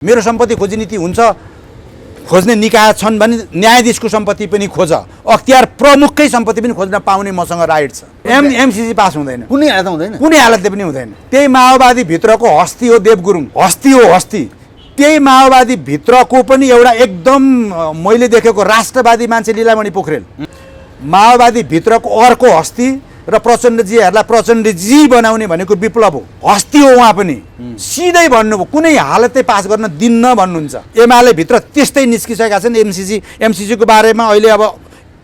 मेरो सम्पत्ति खोजी नीति हुन्छ, खोज्ने निकाय छन् भने न्यायाधीशको सम्पत्ति पनि खोज, अख्तियार प्रमुखकै सम्पत्ति पनि खोज्न पाउने मसँग राइट छ। एमसीसी पास हुँदैन, कुनै हालतमा हुँदैन, कुनै हालतले पनि हुँदैन। त्यही माओवादी भित्रको हस्ती हो देव गुरुङ, हस्ती हो हस्ती। त्यही माओवादी भित्रको पनि एउटा एकदम मैले देखेको राष्ट्रवादी मान्छे लीलामणि पोखरेल, माओवादी भित्रको अर्को हस्ती र प्रचण्डजीहरूलाई प्रचण्डजी बनाउने भनेको विप्लव हो, हस्ती हो। उहाँ पनि सिधै भन्नुभयो कुनै हालतै पास गर्न दिन्न भन्नुहुन्छ। एमाले भित्र त्यस्तै निस्किसकेका छन्। एमसीसीको बारेमा अहिले अब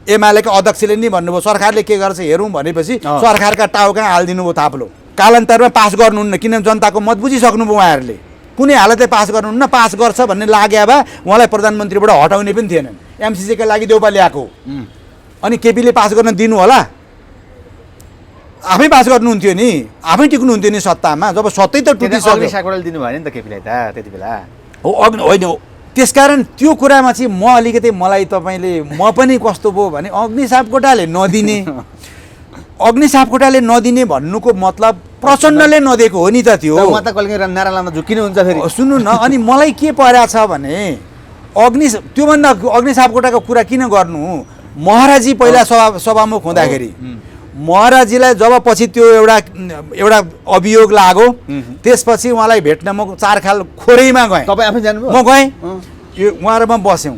एमालेका अध्यक्षले नि भन्नुभयो सरकारले के गर्छ हेरौँ भनेपछि सरकारका टाउ कहाँ हालिदिनु भयो थाप्लो। कालान्तरमा पास गर्नुहुन्न, किनभने जनताको मत बुझिसक्नुभयो उहाँहरूले। कुनै हालतै पास गर्नुहुन्न, पास गर्छ भन्ने लाग्यो भए उहाँलाई प्रधानमन्त्रीबाट हटाउने पनि थिएनन्। एमसीसीका लागि देउपा ल्याएको अनि केपीले पास गर्न दिनु होला, आफै पास गर्नुहुन्थ्यो नि, आफै टिक्नुहुन्थ्यो नि सत्तामा। जब सत्तै त टुटिसक्यो साकोडाले दिनु भएन नि त केपीलाई त त्यति बेला हो, होइन हो। त्यसकारण त्यो कुरामा चाहिँ म अलिकति मलाई तपाईँले म पनि कस्तो भयो भने अग्नि सापकोटाले नदिने, अग्नि सापकोटाले नदिने भन्नुको मतलब प्रचण्डले नदिएको हो नि त। त्यो म त कहिले नारा लाउन झुकिनुहुन्छ फेरि। सुन्नु न, अनि मलाई के परेको छ भने त्योभन्दा अग्नि सापकोटाको कुरा किन गर्नु। महाराजी पहिला सभामुख हुँदाखेरि महाराजीलाई जब पछि त्यो एउटा अभियोग लाग्यो, त्यसपछि उहाँलाई भेट्न म चारखाल खोरैमा गएँ। तपाईँ आफै जानुभयो? म गएँ, उहाँ र म बस्यौँ।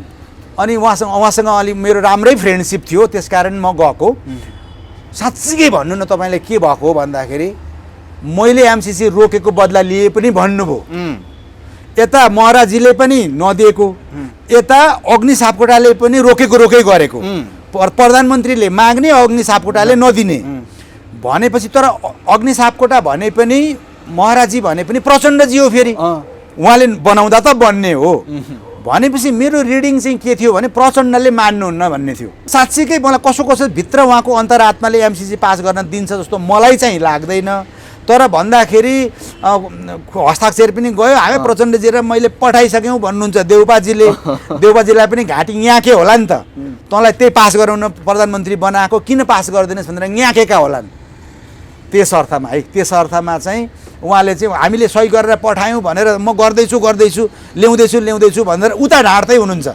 अनि उहाँसँग अलि मेरो राम्रै फ्रेन्डसिप थियो, त्यसकारण म गएको। साँच्चीकै भन्नु न तपाईँले के भएको हो भन्दाखेरि मैले एमसीसी रोकेको बदला लिए पनि भन्नुभयो, यता महाराजीले पनि नदिएको, यता अग्नि सापकोटाले पनि रोकै गरेको। प्रधानमन्त्रीले माग्ने, अग्नि सापकोटाले नदिने भनेपछि, तर अग्नि सापकोटा भने पनि महाराजी भने पनि प्रचण्डजी हो। फेरि उहाँले बनाउँदा त बन्ने हो भनेपछि मेरो रिडिङ चाहिँ के थियो भने प्रचण्डले मान्नुहुन्न भन्ने थियो। साँच्चीकै मलाई कसो भित्र उहाँको अन्तरात्माले एमसीसी पास गर्न दिन्छ जस्तो मलाई चाहिँ लाग्दैन। तर भन्दाखेरि हस्ताक्षर पनि गयो, हामी प्रचण्डजी र मैले पठाइसक्यौँ भन्नुहुन्छ देउपाजीले। देउपाजीलाई पनि घाँटी याँके होला नि त, तँलाई त्यही पास गराउन प्रधानमन्त्री बनाएको, किन पास गरिदिनुहोस् भनेर याँकेका होलान्। त्यस अर्थमा है, त्यस अर्थमा चाहिँ उहाँले चाहिँ हामीले सही गरेर पठायौँ भनेर म गर्दैछु ल्याउँदैछु भनेर उता ढाँट्दै हुनुहुन्छ।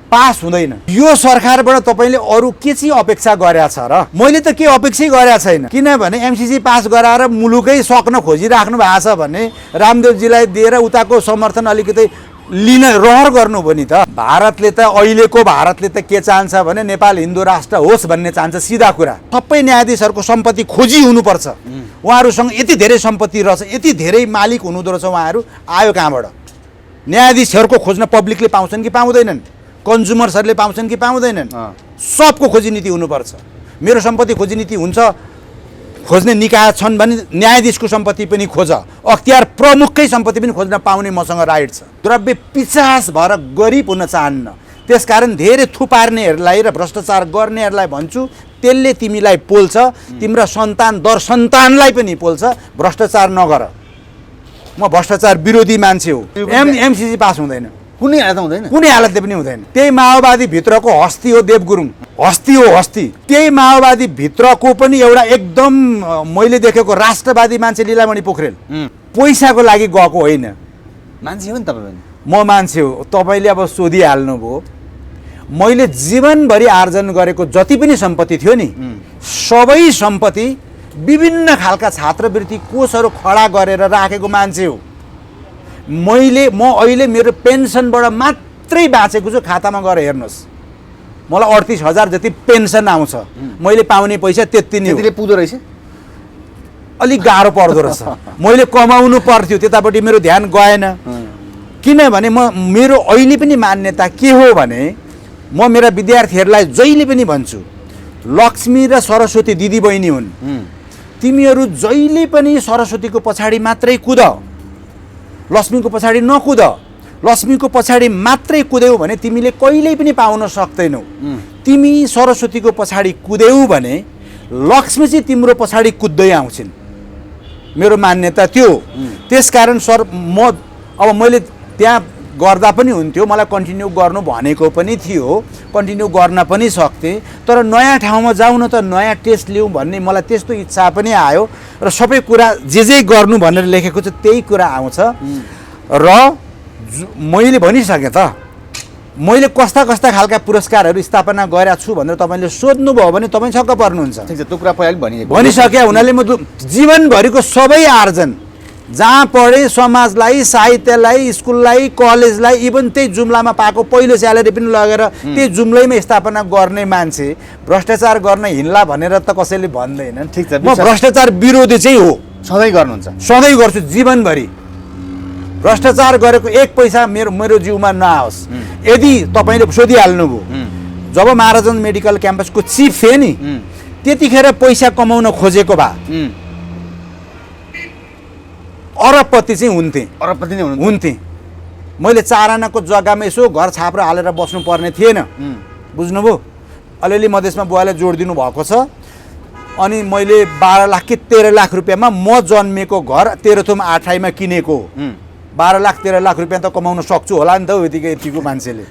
पास हुँदैन। यो सरकारबाट तपाईँले अरू के चाहिँ अपेक्षा गरेका छ र? मैले त के अपेक्षै गरेका छैन, किनभने एमसीसी पास गराएर मुलुकै सक्न खोजिराख्नु भएको छ भने रामदेवजीलाई दिएर उताको समर्थन अलिकति लिन रहर गर्नु भयो नि त। भारतले त अहिलेको भारतले त के चाहन्छ भने नेपाल हिन्दू राष्ट्र होस् भन्ने चाहन्छ, सिधा कुरा। सबै न्यायाधीशहरूको सम्पत्ति खोजी हुनुपर्छ, उहाँहरूसँग यति धेरै सम्पत्ति रहेछ, यति धेरै मालिक हुनुहुँदो रहेछ, उहाँहरू आयो कहाँबाट? न्यायाधीशहरूको खोज्न पब्लिकले पाउँछन् कि पाउँदैनन्, कन्ज्युमर्सहरूले पाउँछन् कि पाउँदैनन्? सबको खोजी नीति हुनुपर्छ। मेरो सम्पत्ति खोजी नीति हुन्छ, खोज्ने निकाय छन् भने न्यायाधीशको सम्पत्ति पनि खोज, अख्तियार प्रमुखकै सम्पत्ति पनि खोज्न पाउने मसँग राइट छ। द्रव्य पिचास भएर गरिब हुन चाहन्न, त्यसकारण धेरै थुपार्नेहरूलाई र भ्रष्टाचार गर्नेहरूलाई भन्छु, त्यसले तिमीलाई पोल्छ, तिम्रो सन्तान दर सन्तानलाई पनि पोल्छ। भ्रष्टाचार नगर। म भ्रष्टाचार विरोधी मान्छे हो। एमसीसी पास हुँदैन, कुनै हालतमा हुँदैन, कुनै हालतले पनि हुँदैन। त्यही माओवादी भित्रको हस्ती हो देव गुरुङ, हस्ती हो हस्ती। त्यही माओवादी भित्रको पनि एउटा एकदम मैले देखेको राष्ट्रवादी मान्छे लीलामणि पोखरेल, पैसाको लागि गएको होइन। मान्छे हो नि तपाईँ? म मान्छे हो। तपाईँले अब सोधिहाल्नुभयो, मैले जीवनभरि आर्जन गरेको जति पनि सम्पत्ति थियो नि, सबै सम्पत्ति विभिन्न खालका छात्रवृत्ति कोषहरू खडा गरेर राखेको मान्छे हो। म अहिले मेरो पेन्सनबाट मात्रै बाँचेको छु। खातामा गएर हेर्नुहोस्, मलाई 38,000 जति पेन्सन आउँछ, मैले पाउने पैसा त्यति नै हो। पुग्दो रहेछ, अलिक गाह्रो पर्दो रहेछ। मैले कमाउनु पर्थ्यो, त्यतापट्टि मेरो ध्यान गएन। किनभने मेरो अहिले पनि मान्यता के हो भने म मेरा विद्यार्थीहरूलाई जहिले पनि भन्छु, लक्ष्मी र सरस्वती दिदी बहिनी हुन्, तिमीहरू जहिले पनि सरस्वतीको पछाडि मात्रै कुद, लक्ष्मीको पछाडि नकुद। लक्ष्मीको पछाडि मात्रै कुद्यौ भने तिमीले कहिल्यै पनि पाउन सक्दैनौ। तिमी सरस्वतीको पछाडि कुद्यौ भने लक्ष्मी चाहिँ तिम्रो पछाडि कुद्दै आउँछिन्। मेरो मान्यता त्यो। त्यसकारण अब मैले त्यहाँ गर्दा पनि हुन्थ्यो, मलाई कन्टिन्यू गर्नु भनेको पनि थियो, कन्टिन्यू गर्न पनि सक्थेँ। तर नयाँ ठाउँमा जाउँ न त, नयाँ टेस्ट लिउँ भन्ने मलाई त्यस्तो इच्छा पनि आयो र सबै कुरा जे गर्नु भनेर लेखेको छ त्यही कुरा आउँछ। र मैले भनिसकेँ त, मैले कस्ता कस्ता खालका पुरस्कारहरू स्थापना गरेका छु भनेर तपाईँले सोध्नुभयो भने तपाईँ छक्क पर्नुहुन्छ। ठिक छ, त्यो कुरा पहिला भनिसके हुनाले म जीवनभरिको सबै आर्जन जहाँ पढेँ, समाजलाई, साहित्यलाई, स्कुललाई, कलेजलाई, इभन त्यही जुम्लामा पाएको पहिलो स्यालेरी पनि लगेर त्यही जुम्लैमा स्थापना गर्ने मान्छे भ्रष्टाचार गर्न हिँड्ला भनेर त कसैले भन्दैन। ठिक छ, म भ्रष्टाचार विरोधी चाहिँ हो, सधैँ गर्नुहुन्छ? सधैँ गर्छु। जीवनभरि भ्रष्टाचार गरेको एक पैसा मेरो जिउमा नआओस्। यदि तपाईँले सोधिहाल्नुभयो, जब महाराजगञ्ज मेडिकल क्याम्पसको चिफ थिएँ नि, त्यतिखेर पैसा कमाउन खोजेको भए अरबपति चाहिँ हुन्थेँ। अरबपति नै हुन्थेँ। मैले 4 आनाको जग्गामा यसो घर छाप्रो हालेर बस्नु पर्ने थिएन। बुझ्नुभयो? अलिअलि मधेसमा बुवाले जोड दिनु भएको छ। अनि मैले 12 लाख कि 13 लाख रुपियाँमा म जन्मेको घर तेह्रथुम 8 किनेको। 12 लाख 13 लाख रुपियाँ त कमाउन सक्छु होला नि त यतिकै यतिको मान्छेले।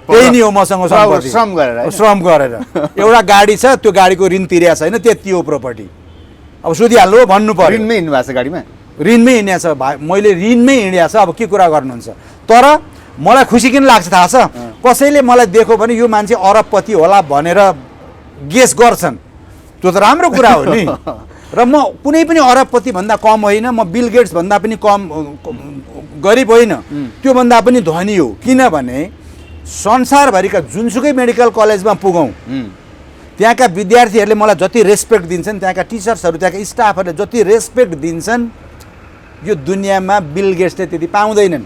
त्यही नि हो मसँग सम्पत्ति, श्रम गरेर। एउटा गाडी छ, त्यो गाडीको ऋण तिरेको छैन, त्यति हो प्रपर्टी। अब सोधिहाल्नु हो, भन्नु पर्यो। ऋणमै हिँड्नु भएको छ गाडीमा? ऋणमै हिँडेको छ भाइ, मैले ऋणमै हिँडेको छ। अब के कुरा गर्नुहुन्छ? तर मलाई खुसी किन लाग्छ थाहा छ? कसैले मलाई देखो भने यो मान्छे अरबपति होला भनेर गेस गर्छन्, त्यो त राम्रो कुरा हो नि। र म कुनै पनि अरबपति भन्दा कम होइन, म बिल गेट्स भन्दा पनि कम गरिब होइन, त्योभन्दा पनि धनी हो। किनभने संसारभरिका जुनसुकै मेडिकल कलेजमा पुगौँ, त्यहाँका विद्यार्थीहरूले मलाई जति रेस्पेक्ट दिन्छन्, त्यहाँका टिचर्सहरू, त्यहाँका स्टाफहरूले जति रेस्पेक्ट दिन्छन्, यो दुनियाँमा बिल गेट्सले त्यति पाउँदैनन्।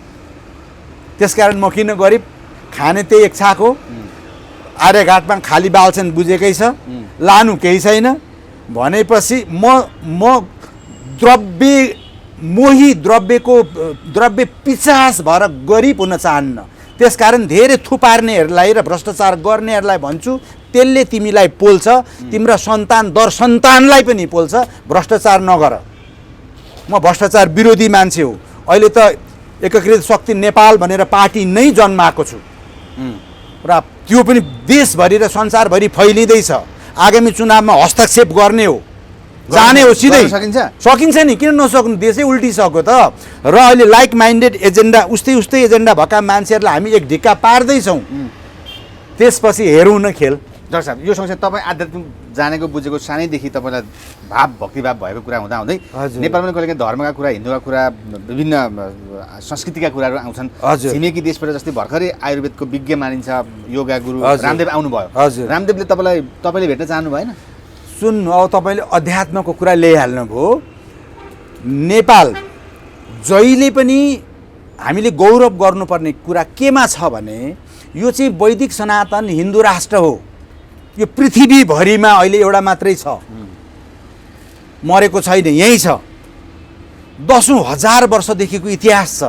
त्यसकारण म किन गरिब? खाने त्यही एक छाक हो। आर्यघाटमा खाली बाल्छन् बुझेकै छ, लानु केही छैन भनेपछि म द्रव्य पिचास भएर गरिब हुन चाहन्न। त्यसकारण धेरै थुपार्नेहरूलाई र भ्रष्टाचार गर्नेहरूलाई भन्छु, त्यसले तिमीलाई पोल्छ, तिम्रा सन्तान दर सन्तानलाई पनि पोल्छ। भ्रष्टाचार नगर। म भ्रष्टाचार विरोधी मान्छे हो। अहिले त एकीकृत शक्ति नेपाल भनेर पार्टी नै जन्माएको छु र त्यो पनि देशभरि र संसारभरि फैलिँदैछ। आगामी चुनावमा हस्तक्षेप गर्ने हो, जाने हो सिधै। सकिन्छ नि, किन नसक्नु? देशै उल्टिसक्यो त। र अहिले लाइक माइन्डेड एजेन्डा, उस्तै एजेन्डा भएका मान्छेहरूलाई हामी एक ढिक्का पार्दैछौँ। त्यसपछि हेरौँ न खेल। डाक्टर साहब, यो सँगसँगै तपाईँ आध्यात्मिक जानेको बुझेको सानैदेखि तपाईँलाई भक्तिभाव भएको कुरा हुँदाहुँदै नेपालमा कहिलेकाहीँ धर्मका कुरा, हिन्दूका कुरा, विभिन्न संस्कृतिका कुराहरू आउँछन्। छिमेकी देशबाट जस्तै भर्खरै आयुर्वेदको विज्ञ मानिन्छ योगा गुरु रामदेव आउनुभयो। रामदेवले तपाईँले भेट्न चाहनु भएन? सुन्नु, अब तपाईँले अध्यात्मको कुरा ल्याइहाल्नुभयो। नेपाल जहिले पनि हामीले गौरव गर्नुपर्ने कुरा केमा छ भने, यो चाहिँ वैदिक सनातन हिन्दू राष्ट्र हो। यो पृथ्वीभरिमा अहिले एउटा मात्रै छ, मरेको छैन, यही छ। 10औं हजार वर्षदेखिको इतिहास छ।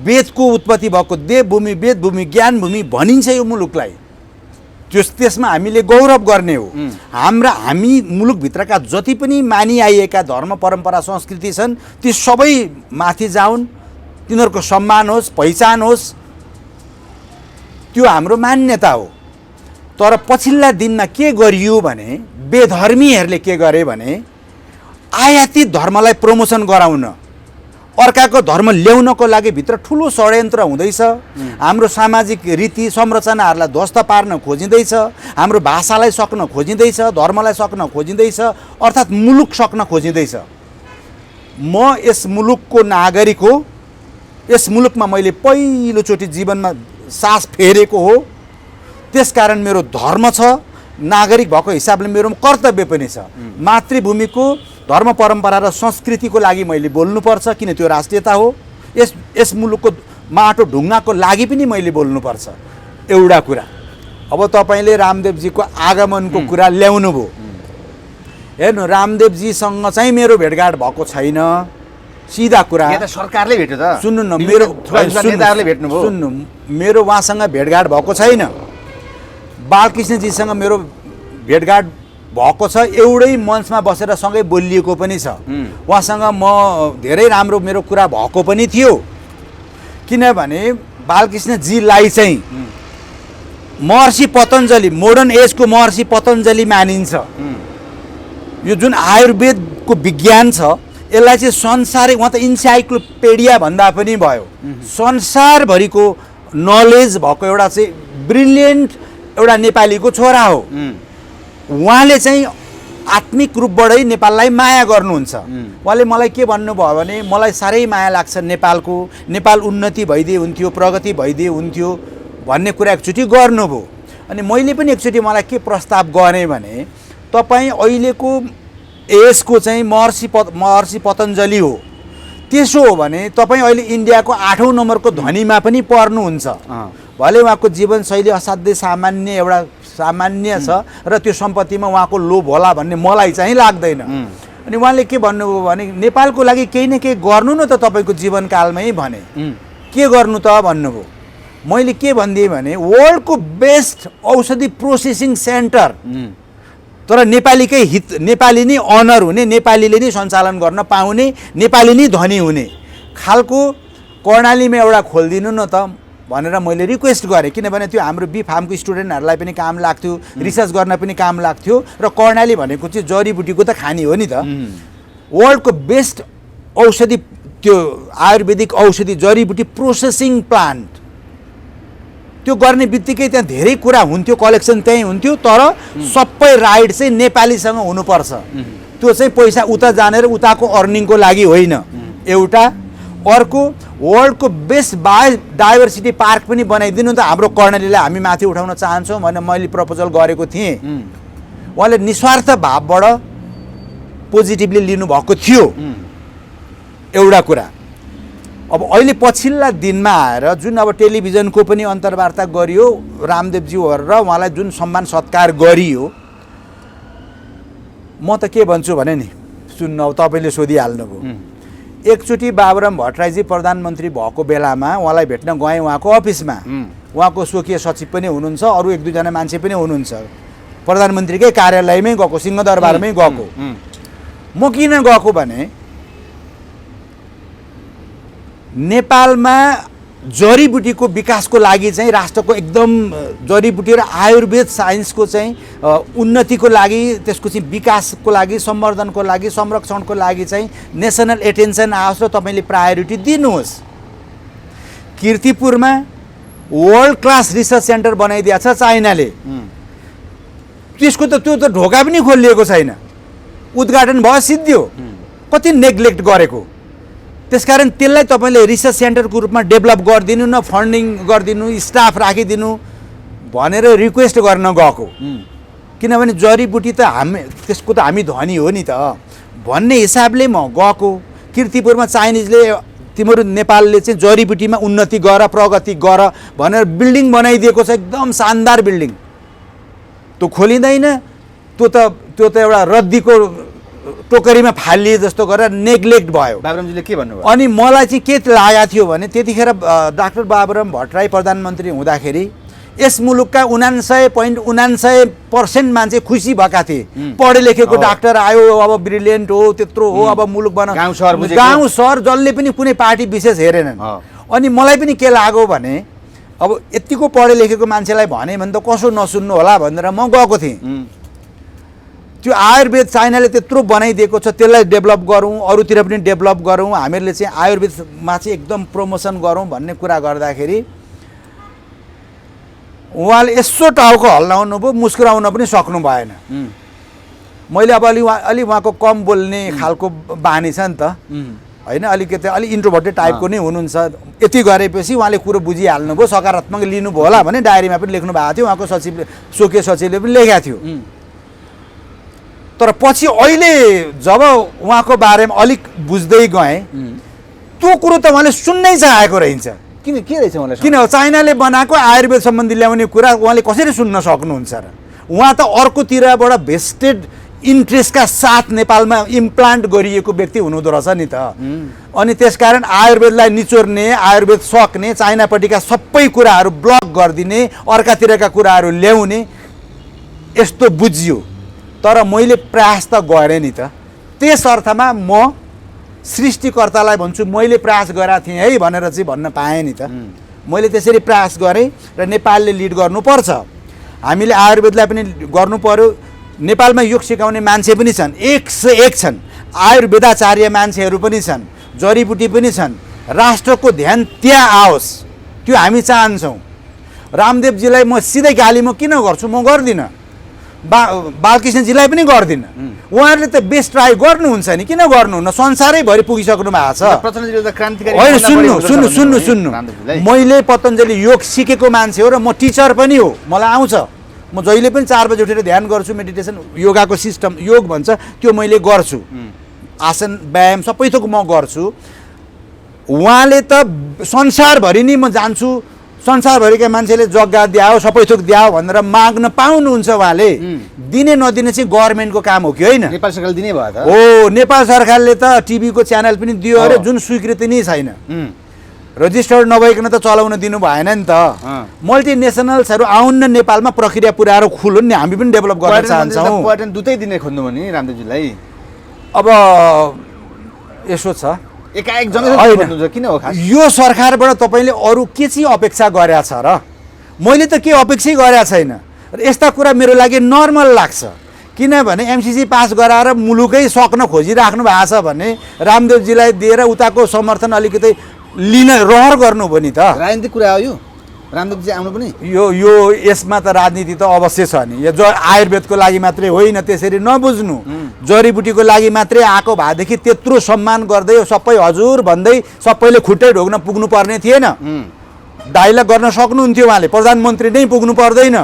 वेदको उत्पत्ति भएको देवभूमि, वेदभूमि, ज्ञानभूमि भनिन्छ यो मुलुकलाई। त्यसमा हामीले गौरव गर्ने हो। हामी मुलुकभित्रका जति पनि मानिआइएका धर्म परम्परा संस्कृति छन्, ती सबै माथि जाउन्, तिनीहरूको सम्मान होस्, पहिचान होस्, त्यो हाम्रो मान्यता हो। तर पछिल्ला दिनमा के गरियो भने, बेधर्मीहरूले के गरे भने, आयातित धर्मलाई प्रमोसन गराउन, अर्काको धर्म ल्याउनको लागि भित्र ठुलो षड्यन्त्र हुँदैछ। हाम्रो सामाजिक रीति संरचनाहरूलाई ध्वस्त पार्न खोजिँदैछ, हाम्रो भाषालाई सक्न खोजिँदैछ, धर्मलाई सक्न खोजिँदैछ, अर्थात् मुलुक सक्न खोजिँदैछ। म यस मुलुकको नागरिक हो। यस मुलुकमा मैले पहिलोचोटि जीवनमा सास फेरेको हो। त्यसकारण मेरो धर्म छ, नागरिक भएको हिसाबले मेरो कर्तव्य पनि छ। मातृभूमिको धर्म परम्परा र संस्कृतिको लागि मैले बोल्नुपर्छ, किन त्यो राष्ट्रियता हो। यस मुलुकको माटो ढुङ्गाको लागि पनि मैले बोल्नुपर्छ। एउटा कुरा। अब तपाईँले रामदेवजीको आगमनको कुरा ल्याउनु भयो। हेर्नु, रामदेवजीसँग चाहिँ मेरो भेटघाट भएको छैन, सिधा कुरा। सरकारले भेट्यो त। सुन्नु न, सुन्नु, मेरो उहाँसँग भेटघाट भएको छैन। बालकृष्णजीसँग मेरो भेटघाट भएको छ, एउटै मञ्चमा बसेर सँगै बोलिएको पनि छ। उहाँसँग म धेरै राम्रो मेरो कुरा भएको पनि थियो। किनभने बालकृष्णजीलाई चाहिँ महर्षि पतञ्जलि, मोडर्न एजको महर्षि पतञ्जलि मानिन्छ। यो जुन आयुर्वेदको विज्ञान छ, यसलाई चाहिँ संसारै उहाँ त इन्साइक्लोपेडिया भन्दा पनि भयो, संसारभरिको नलेज भएको एउटा चाहिँ ब्रिलियन्ट एउटा नेपालीको छोरा हो। उहाँले चाहिँ आत्मिक रूपबाटै नेपाललाई माया गर्नुहुन्छ। उहाँले मलाई के भन्नुभयो भने मलाई साह्रै माया लाग्छ नेपालको, नेपाल उन्नति भइदिए हुन्थ्यो, प्रगति भइदिए हुन्थ्यो भन्ने कुरा एकचोटि गर्नुभयो। अनि मैले पनि एकचोटि मलाई के प्रस्ताव गरेँ भने तपाईँ अहिलेको एजको चाहिँ महर्षि पतञ्जलि हो, त्यसो हो भने तपाईँ अहिले इन्डियाको 8औं नम्बरको धनीमा पनि पर्नुहुन्छ। भले उहाँको जीवनशैली असाध्यै सामान्य छ र त्यो सम्पत्तिमा उहाँको लोभ होला भन्ने मलाई चाहिँ लाग्दैन। अनि उहाँले के भन्नुभयो भने नेपालको लागि केही न केही गर्नु न त तपाईँको जीवनकालमै भने। के गर्नु त भन्नुभयो। मैले के भनिदिएँ भने वर्ल्डको बेस्ट औषधि प्रोसेसिङ सेन्टर, तर नेपालीकै हित, नेपाली नै अनर हुने, नेपालीले नै सञ्चालन गर्न पाउने, नेपाली नै धनी हुने खालको कर्णालीमा एउटा खोलिदिनु न त भनेर मैले रिक्वेस्ट गरेँ। किनभने त्यो हाम्रो बी फार्मको स्टुडेन्टहरूलाई पनि काम लाग्थ्यो, रिसर्च गर्न पनि काम लाग्थ्यो र कर्णाली भनेको चाहिँ जडीबुटीको त खानी हो नि त। वर्ल्डको बेस्ट औषधि, त्यो आयुर्वेदिक औषधि जडीबुटी प्रोसेसिङ प्लान्ट, त्यो गर्ने बित्तिकै त्यहाँ धेरै कुरा हुन्थ्यो, कलेक्सन त्यहीँ हुन्थ्यो, तर सबै राइट चाहिँ नेपालीसँग हुनुपर्छ। त्यो चाहिँ पैसा उता जानेर उताको अर्निङको लागि होइन एउटा। अर्को वर्ल्डको बेस्ट बायोडाइभर्सिटी पार्क पनि बनाइदिनु त हाम्रो कर्णालीलाई हामी माथि उठाउन चाहन्छौँ भनेर मैले प्रपोजल गरेको थिएँ। उहाँले निस्वार्थ भावबाट पोजिटिभली लिनुभएको थियो एउटा कुरा। अब अहिले पछिल्ला दिनमा आएर जुन अब टेलिभिजनको पनि अन्तर्वार्ता गरियो रामदेवज्यूहरू र उहाँलाई जुन सम्मान सत्कार गरियो, म त के भन्छु भने नि सुन्नु, अब तपाईँले सोधिहाल्नुभयो। एकचोटि बाबुराम भट्टराईजी प्रधानमन्त्री भएको बेलामा उहाँलाई भेट्न गएँ उहाँको अफिसमा। उहाँको स्वकीय सचिव पनि हुनुहुन्छ, अरू 1-2 मान्छे पनि हुनुहुन्छ। प्रधानमन्त्रीकै कार्यालयमै गएको, सिंहदरबारमै गएको। म किन गएको भने नेपालमा जडीबुटीको विकासको लागि चाहिँ राष्ट्रको एकदम जडीबुटी र आयुर्वेद साइन्सको चाहिँ उन्नतिको लागि, त्यसको चाहिँ विकासको लागि, सम्वर्धनको लागि, संरक्षणको लागि चाहिँ नेसनल एटेन्सन आओस् र तपाईँले प्रायोरिटी दिनुहोस्। कीर्तिपुरमा वर्ल्ड क्लास रिसर्च सेन्टर बनाइदिएको छ चाइनाले, त्यसको त त्यो त ढोका पनि खोलिएको छैन, उद्घाटन भयो सिद्धियो। कति नेग्लेक्ट गरेको। त्यसकारण त्यसलाई तपाईँले रिसर्च सेन्टरको रूपमा डेभलप गरिदिनु न, फन्डिङ गरिदिनु, स्टाफ राखिदिनु भनेर रिक्वेस्ट गर्न गएको। किनभने जडीबुटी त त्यसको त हामी धनी हो नि त भन्ने हिसाबले म गएको। कीर्तिपुरमा चाइनिजले तिम्रो नेपालले चाहिँ जडीबुटीमा उन्नति गर, प्रगति गर भनेर बिल्डिङ बनाइदिएको छ, एकदम शानदार बिल्डिङ। त्यो खोलिँदैन, त्यो त एउटा रद्दीको टोकरीमा फालिए जस्तो गरेर नेग्लेक्ट भयो। बाबुरामजीले के भन्नुभयो? अनि मलाई चाहिँ के लागेको थियो भने त्यतिखेर डाक्टर बाबुराम भट्टराई प्रधानमन्त्री हुँदाखेरि यस मुलुकका 99.99% मान्छे खुसी भएका थिए। पढे लेखेको डाक्टर आयो, अब ब्रिलियन्ट हो, त्यत्रो हो, अब मुलुक बना, गाउँ सहर जसले पनि कुनै पार्टी विशेष हेरेनन्। अनि मलाई पनि के लाग्यो भने अब यतिको पढे लेखेको मान्छेलाई भने त कसो नसुन्नु होला भनेर म गएको थिएँ। त्यो आयुर्वेद चाइनाले त्यत्रो बनाइदिएको छ, त्यसलाई डेभलप गरौँ, अरूतिर पनि डेभलप गरौँ, हामीहरूले चाहिँ आयुर्वेदमा चाहिँ एकदम प्रमोसन गरौँ भन्ने कुरा गर्दाखेरि उहाँले यसो टाउको हल्लाउनु भयो, मुस्कुराउन पनि सक्नु भएन। मैले अब अलि उहाँको कम बोल्ने खालको बानी छ नि त होइन, अलिकति इन्ट्रोभर्टेड टाइपको नै हुनुहुन्छ। यति गरेपछि उहाँले कुरो बुझिहाल्नुभयो, सकारात्मक लिनुभयो होला भने डायरीमा पनि लेख्नु भएको थियो, उहाँको स्वकीय सचिवले पनि लेखेको थियो। तर पछि अहिले जब उहाँको बारेमा अलिक बुझ्दै गएँ, त्यो कुरो त उहाँले सुन्नै चाहेको रहेछ। के रहेछ उहाँलाई? किन चाइनाले बनाएको आयुर्वेद सम्बन्धी ल्याउने कुरा उहाँले कसरी सुन्न सक्नुहुन्छ र? उहाँ त अर्कोतिरबाट भेस्टेड इन्ट्रेस्टका साथ नेपालमा इम्प्लान्ट गरिएको व्यक्ति हुनुहुँदो रहेछ नि त। अनि त्यसकारण आयुर्वेदलाई निचोर्ने, आयुर्वेद सक्ने, चाइनापट्टिका सबै कुराहरू ब्लक गरिदिने, अर्कातिरका कुराहरू ल्याउने यस्तो बुझियो। तर मैले प्रयास त गरेँ नि त। त्यस अर्थमा म सृष्टिकर्तालाई भन्छु मैले प्रयास गरेको थिएँ है भनेर चाहिँ भन्न पाएँ नि त। मैले त्यसरी प्रयास गरेँ र नेपालले लिड गर्नुपर्छ, हामीले आयुर्वेदलाई पनि गर्नु पर्यो। नेपालमा योग सिकाउने मान्छे पनि छन्, 101 छन्। आयुर्वेदाचार्य मान्छेहरू पनि छन्, जडीबुटी पनि छन्। राष्ट्रको ध्यान त्यहाँ आओस्, त्यो हामी चाहन्छौँ। रामदेवजीलाई म सिधै गाली म किन गर्छु? म गर्दिनँ। बालकृष्णजीलाई पनि गर्दिनँ। उहाँहरूले त बेस्ट ट्राई गर्नुहुन्छ नि, किन गर्नुहुन्न? संसारैभरि पुगिसक्नु भएको छ। होइन, सुन्नु, मैले पतञ्जलि योग सिकेको मान्छे हो र म टिचर पनि हो, मलाई आउँछ। म जहिले पनि 4 बजे उठेर ध्यान गर्छु, मेडिटेसन, योगाको सिस्टम योग भन्छ त्यो मैले गर्छु। आसन व्यायाम सबै थोक म गर्छु। उहाँले त संसारभरि नै म जान्छु, संसारभरिका मान्छेले जग्गा दियाओ, सबै थोक दियाओ भनेर माग्न पाउनुहुन्छ। उहाँले दिने नदिने चाहिँ गभर्मेन्टको काम हो कि होइन? नेपाल सरकारले दिने भयो त हो। नेपाल सरकारले त टिभीको च्यानल पनि दियो अरे, जुन स्वीकृति नै छैन। रजिस्टर्ड नभइकन त चलाउन दिनु भएन नि त। मल्टिनेसनल्सहरू आउन्न नेपालमा, प्रक्रिया पुऱ्याएर खुलुन् नि, हामी पनि डेभलप गर्न चाहन्छौँ। पर्यटन दूतै दिने खोज्नु भने रामदेवजीलाई अब यसो छ, एकाएक जनता किन हो खास? यो सरकारबाट तपाईँले अरू के चाहिँ अपेक्षा गरेका छ र? मैले त के अपेक्षै गरेका छैन। र यस्ता कुरा मेरो लागि नर्मल लाग्छ, किनभने एमसिसी पास गराएर मुलुकै सक्न खोजिराख्नु भएको छ भने रामदेवजीलाई दिएर उताको समर्थन अलिकति लिन रहर गर्नु भयो नि त। राजनीतिक कुरा हो यो, रामदेवजी आउनु पनि यो यसमा त राजनीति त अवश्य छ नि। यो आयुर्वेदको लागि मात्रै होइन, त्यसरी नबुझ्नु। जडीबुटीको लागि मात्रै आएको भएदेखि त्यत्रो सम्मान गर्दै सबै हजुर भन्दै सबैले खुट्टै ढोग्न पुग्नु पर्ने थिएन। डाइलग गर्न सक्नुहुन्थ्यो उहाँले, प्रधानमन्त्री नै पुग्नु पर्दैन।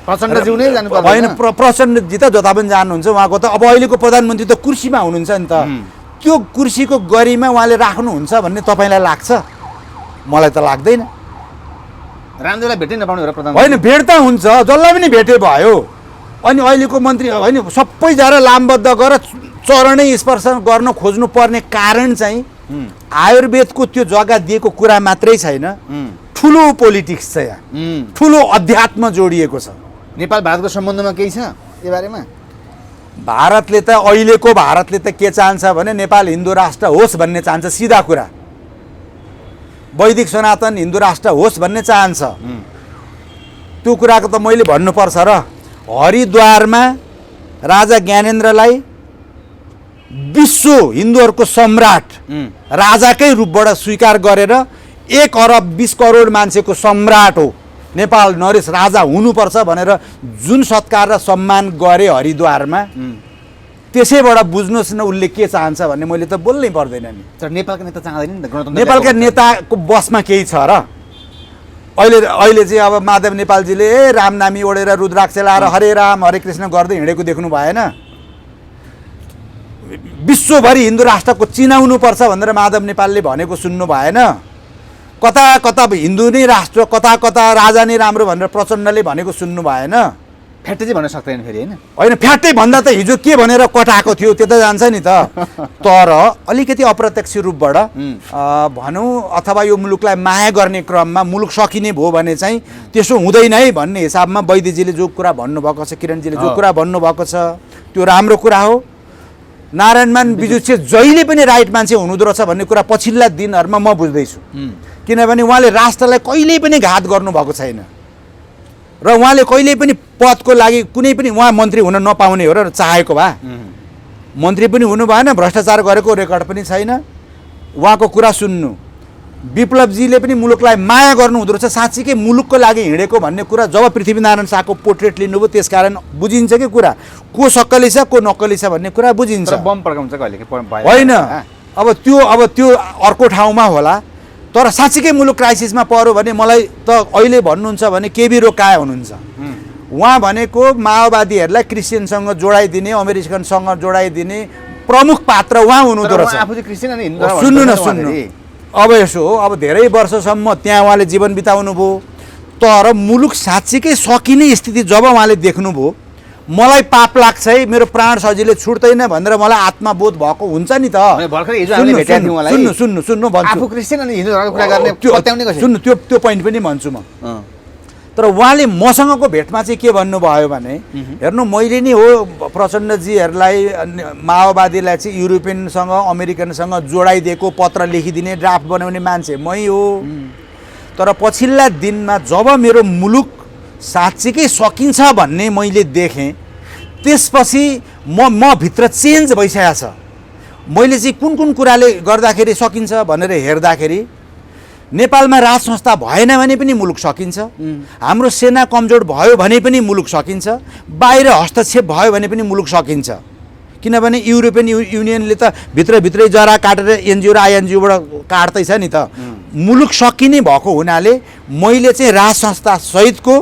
प्रचण्डज्यू नै जानु पर्दैन? होइन, प्रचण्डजी त जता पनि जानुहुन्छ। उहाँको त अब अहिलेको प्रधानमन्त्री त कुर्सीमा हुनुहुन्छ नि त। त्यो कुर्सीको गरिमा उहाँले राख्नुहुन्छ भन्ने तपाईँलाई लाग्छ? मलाई त लाग्दैन। रामदेवलाई भेट्नै नपाउनु हो र प्रधानमन्त्री? होइन, भेट्दा हुन्छ, जसलाई पनि भेटे भयो। अनि अहिलेको मन्त्री होइन, सबैजना लामबद्ध गरेर चरणै स्पर्श गर्न खोज्नु पर्ने कारण चाहिँ आयुर्वेदको त्यो जग्गा दिएको कुरा मात्रै छैन, ठुलो पोलिटिक्स छ यहाँ, ठुलो अध्यात्म जोडिएको छ। नेपाल भारतको सम्बन्धमा केही छ यो बारेमा? भारतले त अहिलेको भारतले त के चाहन्छ भने नेपाल हिन्दू राष्ट्र होस् भन्ने चाहन्छ। सिधा कुरा, वैदिक सनातन हिन्दू राष्ट्र होस् भन्ने चाहन्छ। त्यो कुराको त मैले भन्नुपर्छ र। हरिद्वारमा राजा ज्ञानेन्द्रलाई विश्व हिन्दूहरूको सम्राट राजाकै रूपबाट स्वीकार गरेर 1 अरब 20 करोड मान्छेको सम्राट हो नेपाल, नरेश राजा हुनुपर्छ भनेर जुन सत्कार र सम्मान गरे हरिद्वारमा, त्यसैबाट बुझ्नुहोस् न उसले के चाहन्छ भन्ने। मैले त बोल्नै पर्दैन नि। तर नेपालका नेता चाहँदैन नि त, गणतन्त्र नेपालका नेताको बसमा केही छ र? अहिले चाहिँ अब माधव नेपालजीले रामनामी ओढेर रुद्राक्ष लाएर हरे राम हरे कृष्ण गर्दै हिँडेको देख्नु भएन? विश्वभरि हिन्दू राष्ट्रको चिनाउनु पर्छ भनेर माधव नेपालले भनेको सुन्नु भएन? कता कता हिन्दू नै राष्ट्र, कता कता राजा नै राम्रो भनेर प्रचण्डले भनेको सुन्नु भएन? फ्याट्टै चाहिँ भन्न सक्दैन फेरि, होइन? होइन, फ्याट्टै भन्दा त हिजो के भनेर कटाएको थियो त्यो त जान्छ नि त। तर अलिकति अप्रत्यक्ष रूपबाट भनौँ, अथवा यो मुलुकलाई माया गर्ने क्रममा मुलुक सकिने भयो भने चाहिँ त्यसो हुँदैन है भन्ने हिसाबमा वैद्यजीले जो कुरा भन्नुभएको छ, किरणजीले जो कुरा भन्नुभएको छ, त्यो राम्रो कुरा हो। नारायणमान बिजु चाहिँ जहिले पनि राइट मान्छे हुनुहुँदो रहेछ भन्ने कुरा पछिल्ला दिनहरूमा म बुझ्दैछु। किनभने उहाँले राष्ट्रलाई कहिल्यै पनि घात गर्नुभएको छैन र उहाँले कहिल्यै पनि पदको लागि कुनै पनि उहाँ मन्त्री हुन नपाउने हो र चाहेको भए मन्त्री पनि हुनु भएन, भ्रष्टाचार गरेको रेकर्ड पनि छैन। उहाँको कुरा सुन्नु, विप्लवजीले पनि मुलुकलाई माया गर्नु हुँदो रहेछ, साँच्चीकै मुलुकको लागि हिँडेको भन्ने कुरा जब पृथ्वीनारायण शाहको पोर्ट्रेट लिनुभयो त्यसकारण बुझिन्छ कि कुरा को सक्कली छ को नक्कली छ भन्ने कुरा बुझिन्छ। बम पड्काउँछ कहिले होइन, अब त्यो अर्को ठाउँमा होला। तर साँच्चीकै मुलुक क्राइसिसमा पर्यो भने मलाई त अहिले भन्नुहुन्छ भने केबी रोकाए हुनुहुन्छ। उहाँ भनेको माओवादीहरूलाई क्रिस्चियनसँग जोडाइदिने, अमेरिकनसँग जोडाइदिने प्रमुख पात्र उहाँ हुनुहुँदो रहेछ। सुन्नु न, सुन्नु, अब यसो हो, अब धेरै वर्षसम्म त्यहाँ उहाँले जीवन बिताउनु भयो, तर मुलुक साँच्चीकै सकिने स्थिति जब उहाँले देख्नुभयो, मलाई पाप लाग्छ है, मेरो प्राण सजिलै छुट्दैन भनेर मलाई आत्मबोध भएको हुन्छ नि त। सुन्नु त्यो पोइन्ट पनि भन्छु म। तर उहाँले मसँगको भेटमा चाहिँ के भन्नुभयो भने, हेर्नु मैले नि हो प्रचण्डजीहरूलाई माओवादीलाई चाहिँ युरोपियनसँग अमेरिकनसँग जोडाइदिएको, पत्र लेखिदिने, ड्राफ्ट बनाउने मान्छे मै हो। तर पछिल्ला दिनमा जब मेरो मुलुक साँच्चीकै सकिन्छ भन्ने मैले देखेँ, त्यसपछि म भित्र चेन्ज भइसकेको छ। मैले चाहिँ कुन कुन कुराले गर्दाखेरि सकिन्छ भनेर हेर्दाखेरि नेपालमा राज संस्था भएन भने पनि मुलुक सकिन्छ, हाम्रो सेना कमजोर भयो भने पनि मुलुक सकिन्छ, बाहिर हस्तक्षेप भयो भने पनि मुलुक सकिन्छ। किनभने युरोपियन युनियनले त भित्रभित्रै जरा काटेर एनजिओ र आइएनजिओबाट काट्दैछ नि त। मुलुक सकिने भएको हुनाले मैले चाहिँ राज संस्था सहितको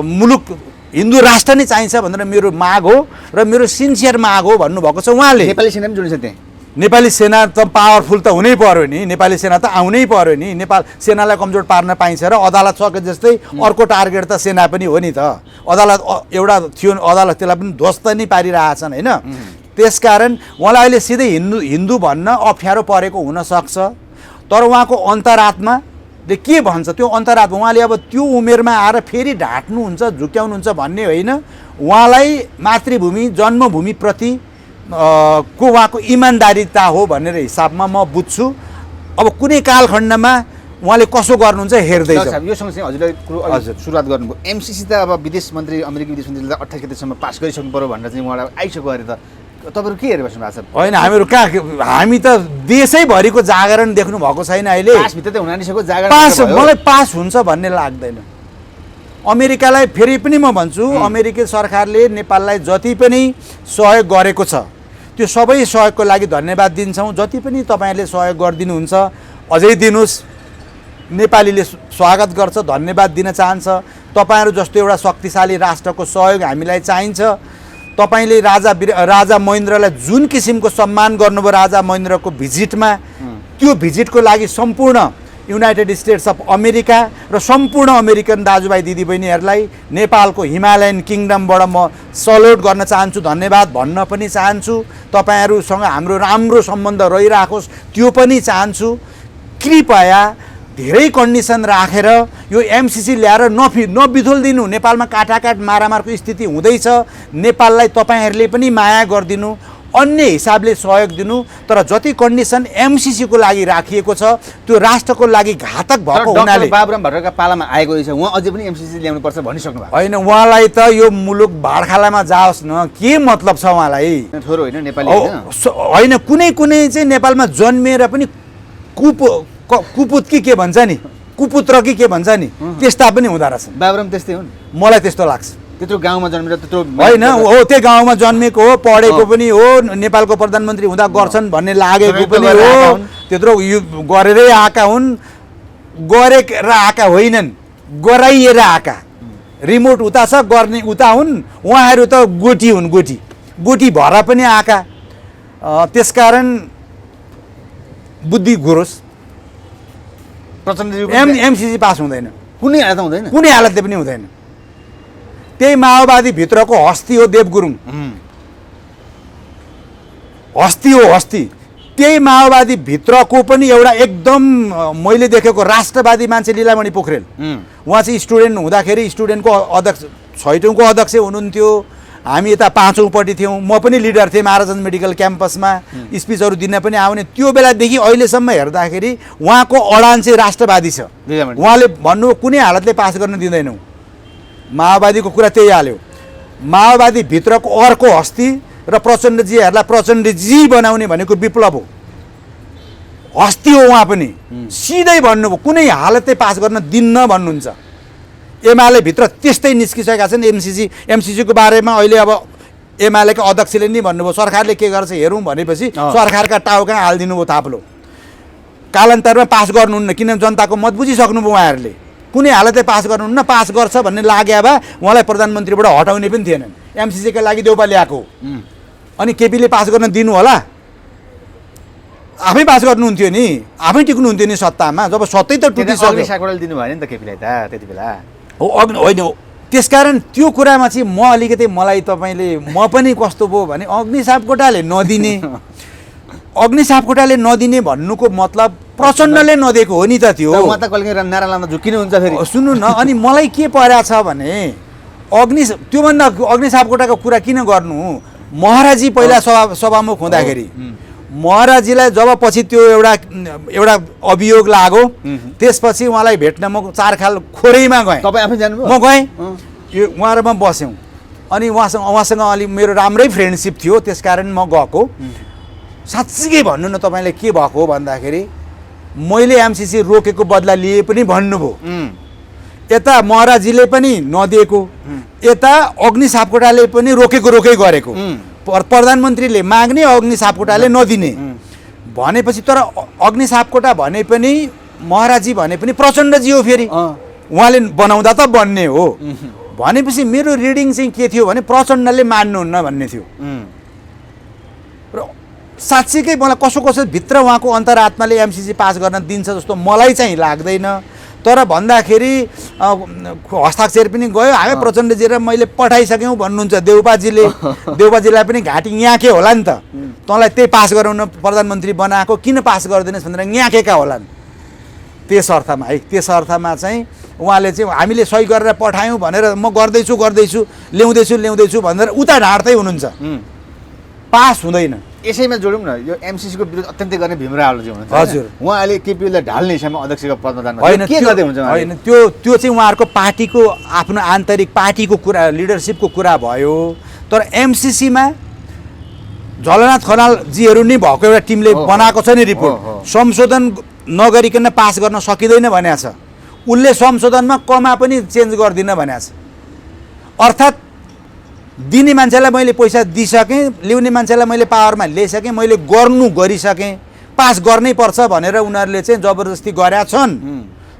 मुलुक हिन्दू राष्ट्र नै चाहिन्छ भनेर मेरो माग हो र मेरो सिन्सियर माग हो भन्नुभएको छ उहाँले। नेपाली सेना पनि जोडिन्छ त्यहाँ। नेपाली सेना त पावरफुल त हुनै पर्यो नि, नेपाली सेना त आउनै पर्यो नि। नेपाल सेनालाई कमजोर पार्न पाइन्छ र अदालत सके जस्तै अर्को टार्गेट त सेना पनि हो नि त। अदालत एउटा थियो, अदालत त्यसलाई पनि ध्वस्त नै पारिरहेछन् होइन। त्यसकारण उहाँलाई अहिले सिधै हिन्दू भन्न अप्ठ्यारो परेको हुनसक्छ, तर उहाँको अन्तरात्माले के भन्छ त्यो अन्तरात्मा उहाँले अब त्यो उमेरमा आएर फेरि ढाँट्नुहुन्छ झुक्याउनुहुन्छ भन्ने होइन। उहाँलाई मातृभूमि जन्मभूमिप्रति को उहाँको इमान्दारिता हो भनेर हिसाबमा म बुझ्छु। अब कुनै कालखण्डमा उहाँले कसो गर्नुहुन्छ हेर्दैछ। यो सँगसँगै हजुरले सुरुवात गर्नुभयो, एमसिसी त अब विदेश मन्त्री अमेरिकी विदेश मन्त्रीले 28 गतेसम्म पास गरिसक्नु पर्यो भनेर चाहिँ उहाँलाई आइसक्यो अरे त। तपाईँहरू के हेरेर बस्नु भएको छ? होइन हामीहरू कहाँ, हामी त देशैभरिको जागरण देख्नु भएको छैन अहिले। पासभित्र त हुन आँटिसक्यो जागरण। पास मलाई पास हुन्छ भन्ने लाग्दैन। अमेरिकालाई फेरि पनि म भन्छु, अमेरिकी सरकारले नेपाललाई जति पनि सहयोग गरेको छ त्यो सबै सहयोगको लागि धन्यवाद दिन्छौँ। जति पनि तपाईँहरूले सहयोग गरिदिनुहुन्छ अझै दिनुहोस्, नेपालीले स्वागत गर्छ, धन्यवाद दिन चाहन्छ। तपाईँहरू जस्तो एउटा शक्तिशाली राष्ट्रको सहयोग हामीलाई चाहिन्छ। तपाईँले राजा महेन्द्रलाई जुन किसिमको सम्मान गर्नुभयो राजा महेन्द्रको भिजिटमा, त्यो भिजिटको लागि सम्पूर्ण युनाइटेड स्टेट्स अफ अमेरिका र सम्पूर्ण अमेरिकन दाजुभाइ दिदीबहिनीहरूलाई नेपालको हिमालयन किङडमबाट म सल्युट गर्न चाहन्छु, धन्यवाद भन्न पनि चाहन्छु। तपाईँहरूसँग हाम्रो राम्रो सम्बन्ध रहिराखोस् त्यो पनि चाहन्छु। कृपया धेरै कन्डिसन राखेर यो एमसिसी ल्याएर नबिथोलिदिनु। नेपालमा काटाकाट मारामारको स्थिति हुँदैछ, नेपाललाई तपाईँहरूले पनि माया गरिदिनु, अन्य हिसाबले सहयोग दिनु। तर जति कन्डिसन एमसिसीको लागि राखिएको छ त्यो राष्ट्रको लागि घातक भएको हुनाले बाबुराम भट्टराईका पालामा आएको रहेछ, उहाँ अझै पनि एमसिसी ल्याउनुपर्छ भनिसक्नु भएको होइन। उहाँलाई त यो मुलुक भाडखालामा जाओस् न, के मतलब छ उहाँलाई? थोरो होइन नेपाली होइन, कुनै चाहिँ नेपालमा जन्मिएर पनि कुपुत कि के भन्छ नि, कुपुत्र कि के भन्छ नि, त्यस्ता पनि हुँदो रहेछ। बाबुराम त्यस्तै हुन्, मलाई त्यस्तो लाग्छ। त्यत्रो गाउँमा जन्मेर त्यत्रो होइन हो, त्यो गाउँमा जन्मेको हो, पढेको पनि हो, नेपालको प्रधानमन्त्री हुँदा गर्छन् भन्ने लागेको पनि हो, त्यत्रो गरेरै आएका हुन्। गरेर आएका होइनन्, गराइएर आएका। रिमोट उता छ, गर्ने उता हुन्। उहाँहरू त गोटी हुन्, गोटी भएर पनि आएका। त्यसकारण बुद्धि घुरोस्। एमसिसी पास हुँदैन, कुनै हालत हुँदैन, कुनै हालतले पनि हुँदैन। त्यही माओवादी भित्रको हस्ती हो देव गुरुङ, हस्ती हो हस्ती। त्यही माओवादी भित्रको पनि एउटा एकदम मैले देखेको राष्ट्रवादी मान्छे लीलामणि पोखरेल, उहाँ चाहिँ स्टुडेन्ट हुँदाखेरि स्टुडेन्टको अध्यक्ष 6औँको अध्यक्ष हुनुहुन्थ्यो। हामी यता 5औँपट्टि थियौँ, म पनि लिडर थिएँ महाराजगञ्ज मेडिकल क्याम्पसमा, स्पिचहरू दिन पनि आउने। त्यो बेलादेखि अहिलेसम्म हेर्दाखेरि उहाँको अडान चाहिँ राष्ट्रवादी छ। उहाँले भन्नु कुनै हालतले पास गर्न दिँदैनौँ, माओवादीको कुरा त्यही हाल्यो। माओवादी भित्रको अर्को हस्ती र प्रचण्डजीहरूलाई प्रचण्डजी बनाउने भनेको विप्लव हो, हस्ती हो। उहाँ पनि सिधै भन्नुभयो कुनै हालतले पास गर्न दिन्न भन्नुहुन्छ। एमाले भित्र त्यस्तै निस्किसकेका छन्। एमसिसीको बारेमा अहिले अब एमालेका अध्यक्षले नि भन्नुभयो सरकारले के गर्छ हेरौँ भनेपछि सरकारका टाउ कहाँ हालिदिनु भयो थाप्लो। कालान्तरमा पास गर्नुहुन्न, किनभने जनताको मत बुझिसक्नुभयो उहाँहरूले। कुनै हालतले पास गर्नुहुन्न, पास गर्छ भन्ने लाग्यो भए उहाँलाई प्रधानमन्त्रीबाट हटाउने पनि थिएनन्। एमसिसीका लागि देउपा ल्याएको, अनि केपीले पास गर्न दिनु होला? आफै पास गर्नुहुन्थ्यो नि, आफै टिक्नुहुन्थ्यो नि सत्तामा। जब सत्तै त टुटिसक्यो, साकोडाले दिनु भएन नि त केपीलाई त त्यति बेला हो। होइन हो, त्यसकारण त्यो कुरामा चाहिँ म अलिकति मलाई तपाईँले म पनि कस्तो भयो भने अग्नि सापकोटाले नदिने, अग्नि सापकोटाले नदिने भन्नुको मतलब प्रचण्डले नदिएको हो नि त। त्यो म त कहिले नारा लाउन झुकिनुहुन्छ फेरि। सुन्नु न, अनि मलाई के परेको छ भने त्योभन्दा अग्नि सापकोटाको कुरा किन गर्नु? महाराजी पहिला सभामुख हुँदाखेरि महाराजीलाई जब पछि त्यो एउटा अभियोग लाग्यो, त्यसपछि उहाँलाई भेट्न म चारखाल खोरैमा गएँ। तपाईँ आफै जानुभयो? म गएँ, यो उहाँ र म बस्यौँ। अनि उहाँसँग अलि मेरो राम्रै फ्रेन्डसिप थियो, त्यसकारण म गएको। साँच्चीकै भन्नु न तपाईँले के भएको हो भन्दाखेरि मैले एमसिसी रोकेको बदला लिए पनि भन्नुभयो, यता महाराजीले पनि नदिएको, यता अग्नि सापकोटाले पनि रोकै गरेको, प्रधानमन्त्रीले माग्ने अग्नि सापकोटाले नदिने भनेपछि, तर अग्नि सापकोटा भने पनि महाराजी भने पनि प्रचण्डजी हो, फेरि उहाँले बनाउँदा त बन्ने हो भनेपछि मेरो रिडिङ चाहिँ के थियो भने प्रचण्डले मान्नुहुन्न भन्ने थियो। र साँच्चीकै मलाई कसो भित्र उहाँको अन्तरात्माले एमसिसी पास गर्न दिन्छ जस्तो मलाई चाहिँ लाग्दैन। तर भन्दाखेरि हस्ताक्षर पनि गयो, हामी प्रचण्डजी र मैले पठाइसक्यौँ भन्नुहुन्छ देउपाजीले, देउपाजीलाई पनि घाँटी याँके होला नि त, तँलाई त्यही पास गराउन प्रधानमन्त्री बनाएको किन पास गरिदिनुहोस् भनेर याँकेका होलान्। त्यस अर्थमा है, त्यस अर्थमा चाहिँ उहाँले चाहिँ हामीले सही गरेर पठायौँ भनेर म गर्दैछु ल्याउँदैछु भनेर उता ढाँट्दै हुनुहुन्छ, पास हुँदैन। यसैमा जोडौँ न, यो एमसिसीको विरोध अत्यन्तै गर्ने भीम रावलजी हुनुहुन्छ। हजुर, उहाँले केपीओलीलाई ढाल्ने हिसाबमा अध्यक्षको पदमा जानु के गर्दै हुन्छ? होइन, त्यो चाहिँ उहाँहरूको पार्टीको आफ्नो आन्तरिक पार्टीको कुरा, लिडरसिपको कुरा भयो। तर एमसिसीमा झलनाथ खनालजीहरू नै भएको एउटा टिमले बनाएको छ नि रिपोर्ट, संशोधन नगरिकन पास गर्न सकिँदैन भनेको छ। उसले संशोधनमा कमा पनि चेन्ज गर्दिन भनेको छ। अर्थात् दिने मान्छेलाई मैले पैसा दिइसकेँ, ल्याउने मान्छेलाई मैले पावरमा ल्याइसकेँ, मैले गरिसकेँ, पास गर्नै पर्छ भनेर उनीहरूले चाहिँ जबरजस्ती गरेका छन्।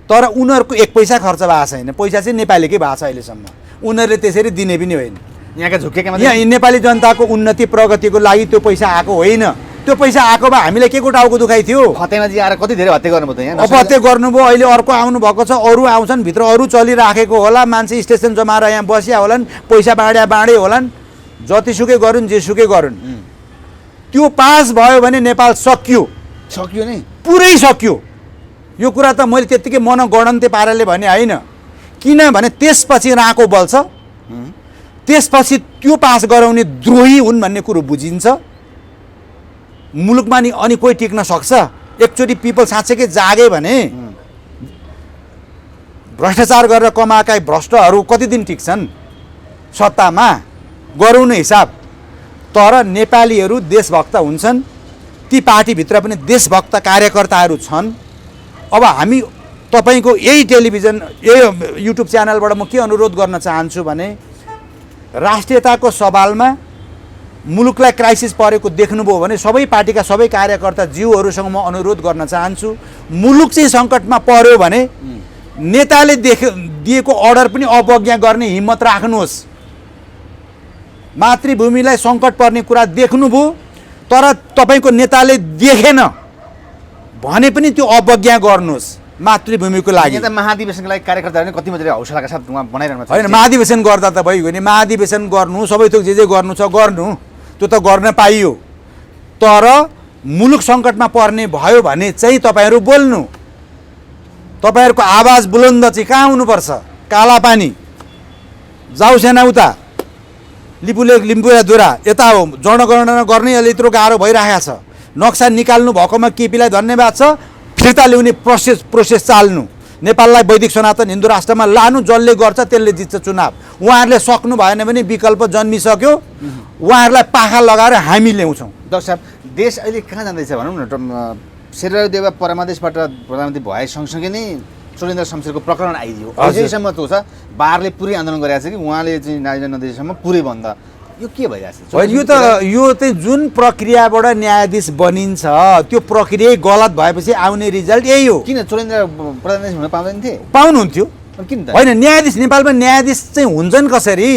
तर उनीहरूको एक पैसा खर्च भएको छैन, पैसा चाहिँ नेपालीकै भएको छ अहिलेसम्म, उनीहरूले त्यसरी दिने पनि होइन। यहाँका झुक्केका यहाँ नेपाली जनताको उन्नति प्रगतिको लागि त्यो पैसा आएको होइन। त्यो पैसा आएको भए हामीलाई के को टाउको दुखाइ थियो? फतेमाजी आएर कति धेरै हत्या गर्नुभयो त यहाँ, अपहत्या गर्नुभयो। अहिले अर्को आउनु भएको छ, अरू आउँछन्, भित्र अरू चलिराखेको होला, मान्छे स्टेसन जमाएर यहाँ बसिया होलान्, पैसा बाँडे होलान्, जतिसुकै गरून् जेसुकै गरून्। त्यो पास भयो भने नेपाल सकियो नै, पुरै सकियो। यो कुरा त मैले त्यत्तिकै मनगणन्ते पाराले भने होइन, किनभने त्यसपछि राको बल्छ, त्यसपछि त्यो पास गराउने द्रोही हुन् भन्ने कुरो बुझिन्छ मुलुकमा नि। अनि कोही टिक्न सक्छ? एकचोटि पिपल साँच्चैकै जागे भने भ्रष्टाचार गरेर कमाएका भ्रष्टहरू कति दिन टिक्छन् सत्तामा? गरौँ न हिसाब। तर नेपालीहरू देशभक्त हुन्छन्, ती पार्टीभित्र पनि देशभक्त कार्यकर्ताहरू छन्। अब हामी तपाईँको यही टेलिभिजन, यही युट्युब च्यानलबाट म के अनुरोध गर्न चाहन्छु भने, राष्ट्रियताको सवालमा मुलुकलाई क्राइसिस परेको देख्नुभयो भने सबै पार्टीका सबै कार्यकर्ता जीवहरूसँग म अनुरोध गर्न चाहन्छु, मुलुक चाहिँ सङ्कटमा पर्यो भने नेताले दिएको अर्डर पनि अवज्ञा गर्ने हिम्मत राख्नुहोस्। मातृभूमिलाई सङ्कट पर्ने कुरा देख्नुभयो तर तपाईँको नेताले देखेन भने पनि त्यो अवज्ञा गर्नुहोस् मातृभूमिको लागि। यहाँ त महाधिवेशनको लागि कार्यकर्ताहरूले कति मजाले हौसलाका साथ उहाँ बनाइरहनु भएको छ। होइन, महाधिवेशन गर्दा त भइगयो नि, महाधिवेशन गर्नु, सबै थोक जे गर्नु छ गर्नु, त्यो त गर्न पाइयो। तर मुलुक सङ्कटमा पर्ने भयो भने चाहिँ तपाईँहरू बोल्नु, तपाईँहरूको आवाज बुलन्द चाहिँ कहाँ हुनुपर्छ? कालापानी, जाऊ सेना उता, लिम्बुयाधुरा यता हो, जनगणना गर्ने अलि यत्रो गाह्रो भइरहेको छ। नक्सा निकाल्नु भएकोमा केपीलाई धन्यवाद छ, फिर्ता ल्याउने प्रोसेस चाल्नु, नेपाललाई वैदिक सनातन हिन्दू राष्ट्रमा लानु, जसले गर्छ त्यसले जित्छ चुनाव। उहाँहरूले सक्नु भएन भने विकल्प जन्मिसक्यो, उहाँहरूलाई पाखा लगाएर हामी ल्याउँछौँ। डाक्टर साहब, देश अहिले कहाँ जाँदैछ भनौँ न? शेरबहादुर देउवा परमादेशबाट प्रधानमन्त्री भए सँगसँगै नै सुरेन्द्र शमशेरको प्रकरण आइदियो, अझैसम्म त्यो छ। बारले पुरै आन्दोलन गरिरहेको छ कि उहाँले चाहिँ नाइजर नदिएसम्म पुरै बन्द, यो के भइरहेको छ? यो चाहिँ जुन प्रक्रियाबाट न्यायाधीश बनिन्छ त्यो प्रक्रिया गलत भएपछि आउने रिजल्ट यही हो। किन चोरेन्द्र प्रधानमन्त्री हुन पाउँदैन थिए? पाउनुहुन्थ्यो, किन त? होइन, न्यायाधीश नेपालमा न्यायाधीश चाहिँ हुन्छन् कसरी?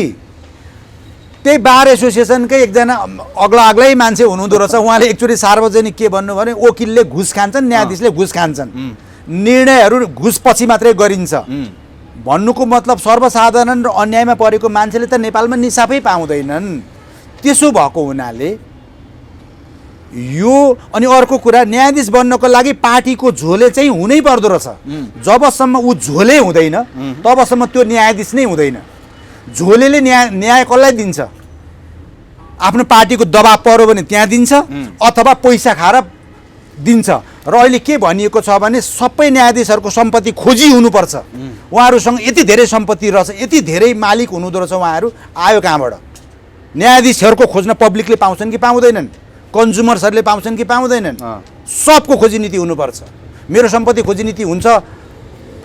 त्यही बार एसोसिएसनकै एकजना अग्लै मान्छे हुनुहुँदो रहेछ, उहाँले एकचोटि सार्वजनिक के भन्नु भने वकिलले घुस खान्छन्, न्यायाधीशले घुस खान्छन्, निर्णयहरू घुस पछि मात्रै गरिन्छ भन्नुको मतलब सर्वसाधारण र अन्यायमा परेको मान्छेले त नेपालमा निसाफै पाउँदैनन्। त्यसो भएको हुनाले यो। अनि अर्को कुरा, न्यायाधीश बन्नको लागि पार्टीको झोले चाहिँ हुनै पर्दो रहेछ। जबसम्म ऊ झोले हुँदैन तबसम्म त्यो न्यायाधीश नै हुँदैन। झोलेले न्याय कसलाई दिन्छ? आफ्नो पार्टीको दबाब पर्यो भने त्यहाँ दिन्छ, अथवा पैसा खाएर दिन्छ। र अहिले के भनिएको छ भने सबै न्यायाधीशहरूको सम्पत्ति खोजी हुनुपर्छ, उहाँहरूसँग यति धेरै सम्पत्ति रहेछ, यति धेरै मालिक हुनुहुँदो रहेछ। उहाँहरू आयो कहाँबाट? न्यायाधीशहरूको खोज्न पब्लिकले पाउँछन् कि पाउँदैनन्? कन्ज्युमर्सहरूले पाउँछन् कि पाउँदैनन्? सबको खोजी नीति हुनुपर्छ। मेरो सम्पत्ति खोजी नीति हुन्छ,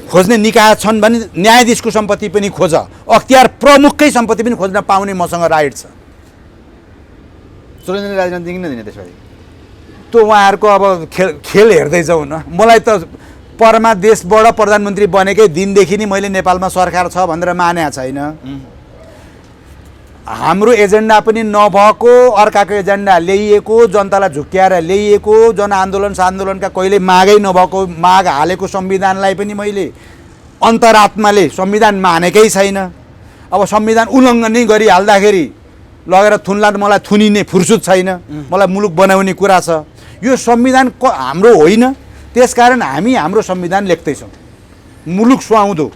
खोज्ने निकाय छन् भने न्यायाधीशको सम्पत्ति पनि खोज, अख्तियार प्रमुखकै सम्पत्ति पनि खोज्न पाउने मसँग राइट छ। चुनावी राजनीति किन दिने त्यसपछि? त्यो उहाँहरूको अब खेल हेर्दै जाउँ न। मलाई त परमा देशबाट प्रधानमन्त्री बनेकै दिनदेखि नै मैले नेपालमा सरकार छ भनेर मानेको छैन। हाम्रो एजेन्डा पनि नभएको, अर्काको एजेन्डा ल्याइएको, जनतालाई झुक्क्याएर ल्याइएको, जनआन्दोलन सान्दोलनका कहिले मागै नभएको माग हालेको संविधानलाई पनि मैले अन्तरात्माले संविधान मानेकै छैन। अब संविधान उल्लङ्घन नै गरिहाल्दाखेरि लगेर थुन्ला मलाई थुनिने फुर्सद छैन। मलाई मुलुक बनाउने कुरा छ। यो संविधान हाम्रो होइन, त्यसकारण हामी हाम्रो संविधान लेख्दैछौँ। मुलुक सुहाउँदो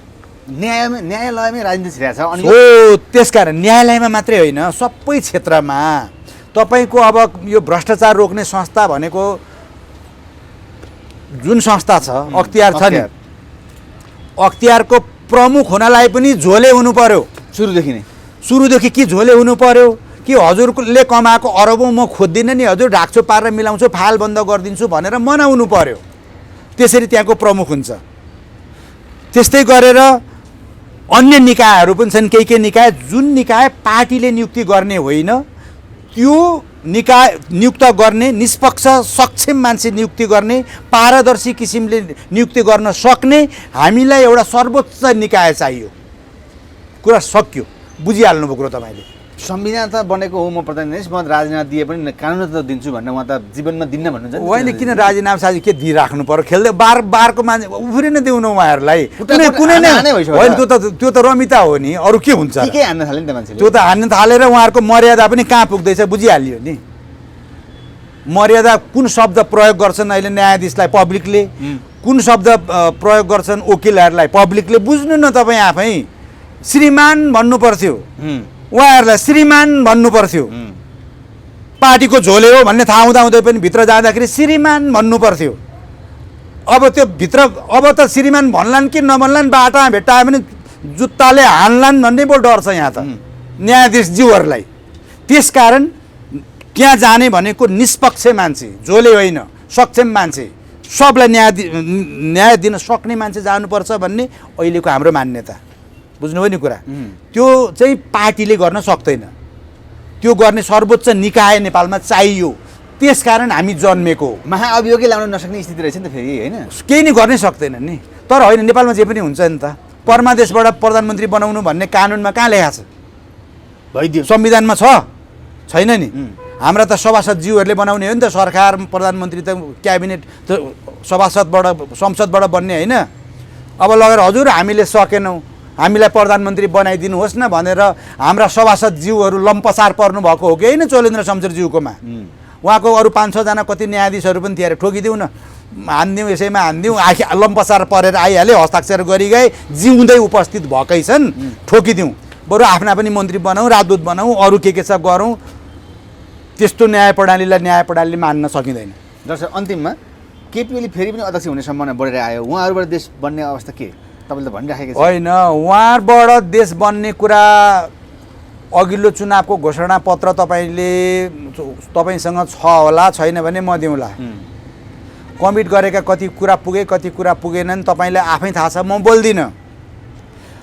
न्यायालयमै राजनीति छिरेको छ अनि हो। त्यसकारण न्यायालयमा मात्रै होइन, सबै क्षेत्रमा तपाईँको अब यो भ्रष्टाचार रोक्ने संस्था भनेको जुन संस्था छ, अख्तियार छ नि, अख्तियारको प्रमुख हुनलाई पनि झोले हुनु पर्यो। सुरुदेखि कि झोले हुनु पर्यो कि हजुरले कमाएको अरबौँ म खोज्दिनँ नि, हजुर ढाक्छु पारेर मिलाउँछु, फाइल बन्द गरिदिन्छु भनेर मनाउनु पर्यो। त्यसरी त्यहाँको प्रमुख हुन्छ। त्यस्तै गरेर अन्य निकायहरू पनि छन्, केही निकाय जुन निकाय पार्टीले नियुक्ति गर्ने होइन, त्यो निकाय नियुक्त गर्ने, निष्पक्ष सक्षम मान्छे नियुक्ति गर्ने, पारदर्शी किसिमले नियुक्ति गर्न सक्ने हामीलाई एउटा सर्वोच्च निकाय चाहियो। कुरा सक्यो। बुझिहाल्नुभयो कुरो तपाईँले। संविधान त बनेको हो, म प्रधानमन्त्री म राजीनामा दिए पनि कानुन त दिन्छु भनेर उहाँ त जीवनमा दिन्न भन्नुहुन्छ। होइन, किन राजीनामा साझी के दिइराख्नु पर्यो? खेल्दै बारको मान्छे उफ्रिन दिउनु उहाँहरूलाई। कुनै नै होइन, त्यो त रमिता हो नि, अरू के हुन्छ? के हान्न थाल्यो नि त मान्छेले। त्यो त हान्न थालेर उहाँहरूको मर्यादा पनि कहाँ पुग्दैछ बुझिहालियो नि। मर्यादा कुन शब्द प्रयोग गर्छन् अहिले न्यायाधीशलाई पब्लिकले, कुन शब्द प्रयोग गर्छन् वकिलहरूलाई पब्लिकले, बुझ्नु न तपाईँ आफै। श्रीमान भन्नु पर्थ्यो, उहाँहरूलाई श्रीमान भन्नु पर्थ्यो। पार्टीको झोले हो भन्ने थाहा हुँदाहुँदै पनि भित्र जाँदाखेरि श्रीमान भन्नु पर्थ्यो। अब त्यो भित्र अब त श्रीमान भन्लान् कि नभन्लान्, बाटामा भेट्टायो भने जुत्ताले हान्लान् भन्ने पो डर छ यहाँ त न्यायाधीशज्यूहरूलाई। त्यसकारण त्यहाँ जाने भनेको निष्पक्ष मान्छे, झोले होइन, सक्षम मान्छे, सबलाई न्याय दिन सक्ने मान्छे जानुपर्छ भन्ने अहिलेको हाम्रो मान्यता। बुझ्नुभयो नि कुरा? त्यो चाहिँ पार्टीले गर्न सक्दैन। त्यो गर्ने सर्वोच्च निकाय नेपालमा चाहियो। त्यसकारण हामी जन्मेको। महाअभियोगै लाउन नसक्ने स्थिति रहेछ नि त फेरि, होइन? केही नै गर्नै सक्दैनन् नि। तर होइन, नेपालमा जे पनि हुन्छ नि त। परमादेशबाट प्रधानमन्त्री बनाउनु भन्ने कानुनमा कहाँ लेखा छ? भइदियो, संविधानमा छ? छैन नि। हाम्रा त सभासदज्यूहरूले बनाउने हो नि त। सरकार प्रधानमन्त्री त क्याबिनेट त सभासदबाट संसदबाट बन्ने होइन। अब लगेर हजुर हामीले सकेनौँ, हामीलाई प्रधानमन्त्री बनाइदिनुहोस् न भनेर हाम्रा सभासदज्यूहरू लम्पसार पर्नु भएको हो कि होइन? चोलेन्द्र शमशेरज्यूकोमा उहाँको अरू 5-6 जना कति न्यायाधीशहरू पनि थिए, ठोकिदिउँ न, हानिदिउँ, यसैमा हानिदिउँ, लम्पसार परेर आइहाले, हस्ताक्षर गरी गए, जिउँदै उपस्थित भएकै छन्, ठोकिदिउँ। बरु आफ्ना पनि मन्त्री बनाऊँ, राजदूत बनाऊँ, अरू के छ गरौँ। त्यस्तो न्याय प्रणालीले मान्न सकिँदैन। दर्शक, अन्तिममा केपी ओली फेरि पनि अध्यक्ष हुने सम्भावना बढेर आयो। उहाँहरूबाट देश बन्ने अवस्था के तपाईँले त भनिराखेको छ? होइन, उहाँबाट देश बन्ने कुरा अघिल्लो चुनावको घोषणा पत्र तपाईँसँग छ होला, छैन भने म दिउँला। कमिट गरेका कति कुरा पुगे, कति कुरा पुगेनन् तपाईँलाई आफै थाहा छ, म बोल्दिनँ।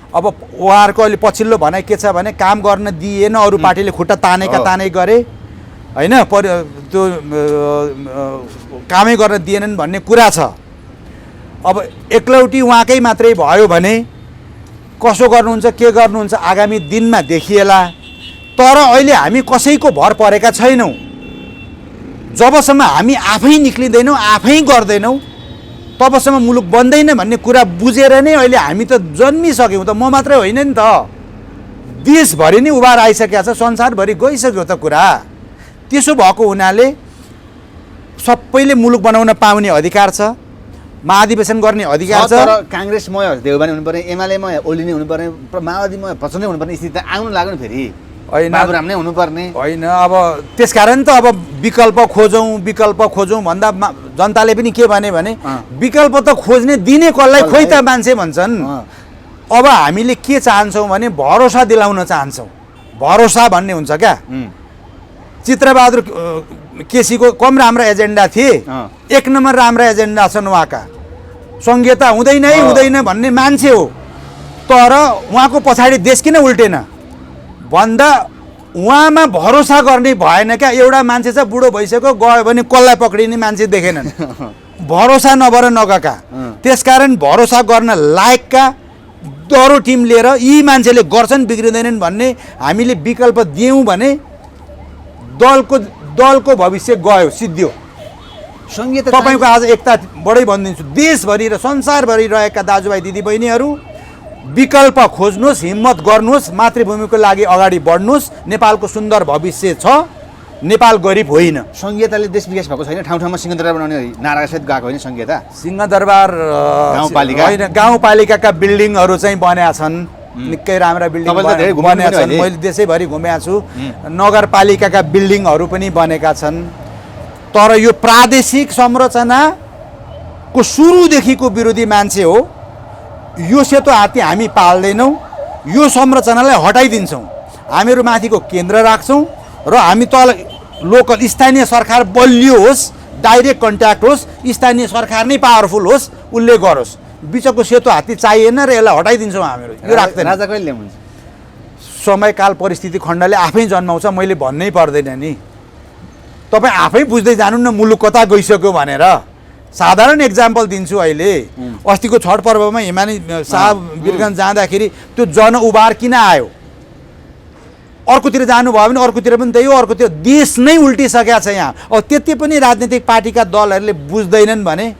अब उहाँहरूको अहिले पछिल्लो भनाइ के छ भने काम गर्न दिएन, अरू पार्टीले खुट्टा तानै गरे होइन, त्यो कामै गर्न दिएनन् भन्ने कुरा छ। अब एकलौटी उहाँकै मात्रै भयो भने कसो गर्नुहुन्छ, के गर्नुहुन्छ आगामी दिनमा देखिएला। तर अहिले हामी कसैको भर परेका छैनौँ। जबसम्म हामी आफै निक्लिँदैनौँ, आफै गर्दैनौँ, तबसम्म मुलुक बन्दैन भन्ने कुरा बुझेर नै अहिले हामी त जन्मिसक्यौँ त। म मात्रै होइन नि त, देशभरि नै उभार आइसकेको छ, संसारभरि गइसक्यो त कुरा। त्यसो भएको हुनाले सबैले मुलुक बनाउन पाउने अधिकार छ, महाधिवेशन गर्ने अधिकार छ। तर काङ्ग्रेसमय देउबानी हुनुपर्ने, एमालेमय ओली नै हुनुपर्ने, माओवादीमय प्रचण्डै हुनुपर्ने स्थिति त आउनु लाग्यो नि फेरि। होइन, बाबुराम नै हुनुपर्ने होइन। अब त्यसकारण त अब विकल्प खोजौँ भन्दा जनताले पनि के भने विकल्प त खोज्ने दिने कसलाई, खोइ त मान्छे भन्छन्। अब हामीले के चाहन्छौँ भने भरोसा दिलाउन चाहन्छौँ। भरोसा भन्ने हुन्छ क्या। चित्रबहादुर केसीको कम राम्रा एजेन्डा थिए, एक नम्बर राम्रा एजेन्डा छन् उहाँका, संघीयता हुँदैन भन्ने मान्छे हो। तर उहाँको पछाडि देश किन उल्टेन भन्दा उहाँमा भरोसा गर्ने भएन क्या। एउटा मान्छे चाहिँ बुढो भइसक्यो, गयो भने कसलाई पक्रिने मान्छे देखेनन्, भरोसा नभएर नगएका। त्यसकारण भरोसा गर्न लायकका दह्रो टिम लिएर यी मान्छेले गर्छन् बिग्रिँदैनन् भन्ने हामीले विकल्प दियौँ भने दलको भविष्य गयो, सिद्धियो। संघीयता तपाईँको आज एकता बढै भनिदिन्छु, देशभरि र संसारभरि रहेका दाजुभाइ दिदीबहिनीहरू विकल्प खोज्नुहोस्, हिम्मत गर्नुहोस्, मातृभूमिको लागि अगाडि बढ्नुहोस्। नेपालको सुन्दर भविष्य छ, नेपाल गरिब होइन। संघीयताले देश विकास भएको छैन, ठाउँ ठाउँमा सिंहदरबार बनाउने नारासहित गएको होइन संघीयता। सिंहदरबार गाउँपालिका होइन, गाउँपालिकाका बिल्डिङहरू चाहिँ बनेका छन्, निकै राम्रा बिल्डिङ बनेका छन्। मैले देशैभरि घुमेको छु, नगरपालिकाका बिल्डिङहरू पनि बनेका छन्। तर यो प्रादेशिक संरचनाको सुरुदेखिको विरोधी मान्छे हो। यो सेतो हात्ती हामी पाल्दैनौँ, यो संरचनालाई हटाइदिन्छौँ, हामीहरू माथिको केन्द्र राख्छौँ र हामी तल लोकल स्थानीय सरकार बलियो होस्, डाइरेक्ट कन्ट्याक्ट होस्, स्थानीय सरकार नै पावरफुल होस्, उसले गरोस्। बिचको सेतो हात्ती चाहिएन र यसलाई हटाइदिन्छौँ हामीहरू, यो राख्दैन। राजा कहिले ल्याउनुहुन्छ? समयकाल परिस्थिति खण्डले आफै जन्माउँछ, मैले भन्नै पर्दैन नि। तपाईँ आफै बुझ्दै जानु न मुलुक कता गइसक्यो भनेर। साधारण एक्जाम्पल दिन्छु, अहिले अस्तिको छठ पर्वमा हिमानी साहब वीरगञ्ज जाँदाखेरि त्यो जनउबार किन आयो? अर्कोतिर जानुभयो भने अर्कोतिर पनि त्यही हो, अर्कोतिर देश नै उल्टिसकेको छ यहाँ। अब त्यति पनि राजनीतिक पार्टीका दलहरूले बुझ्दैनन् भने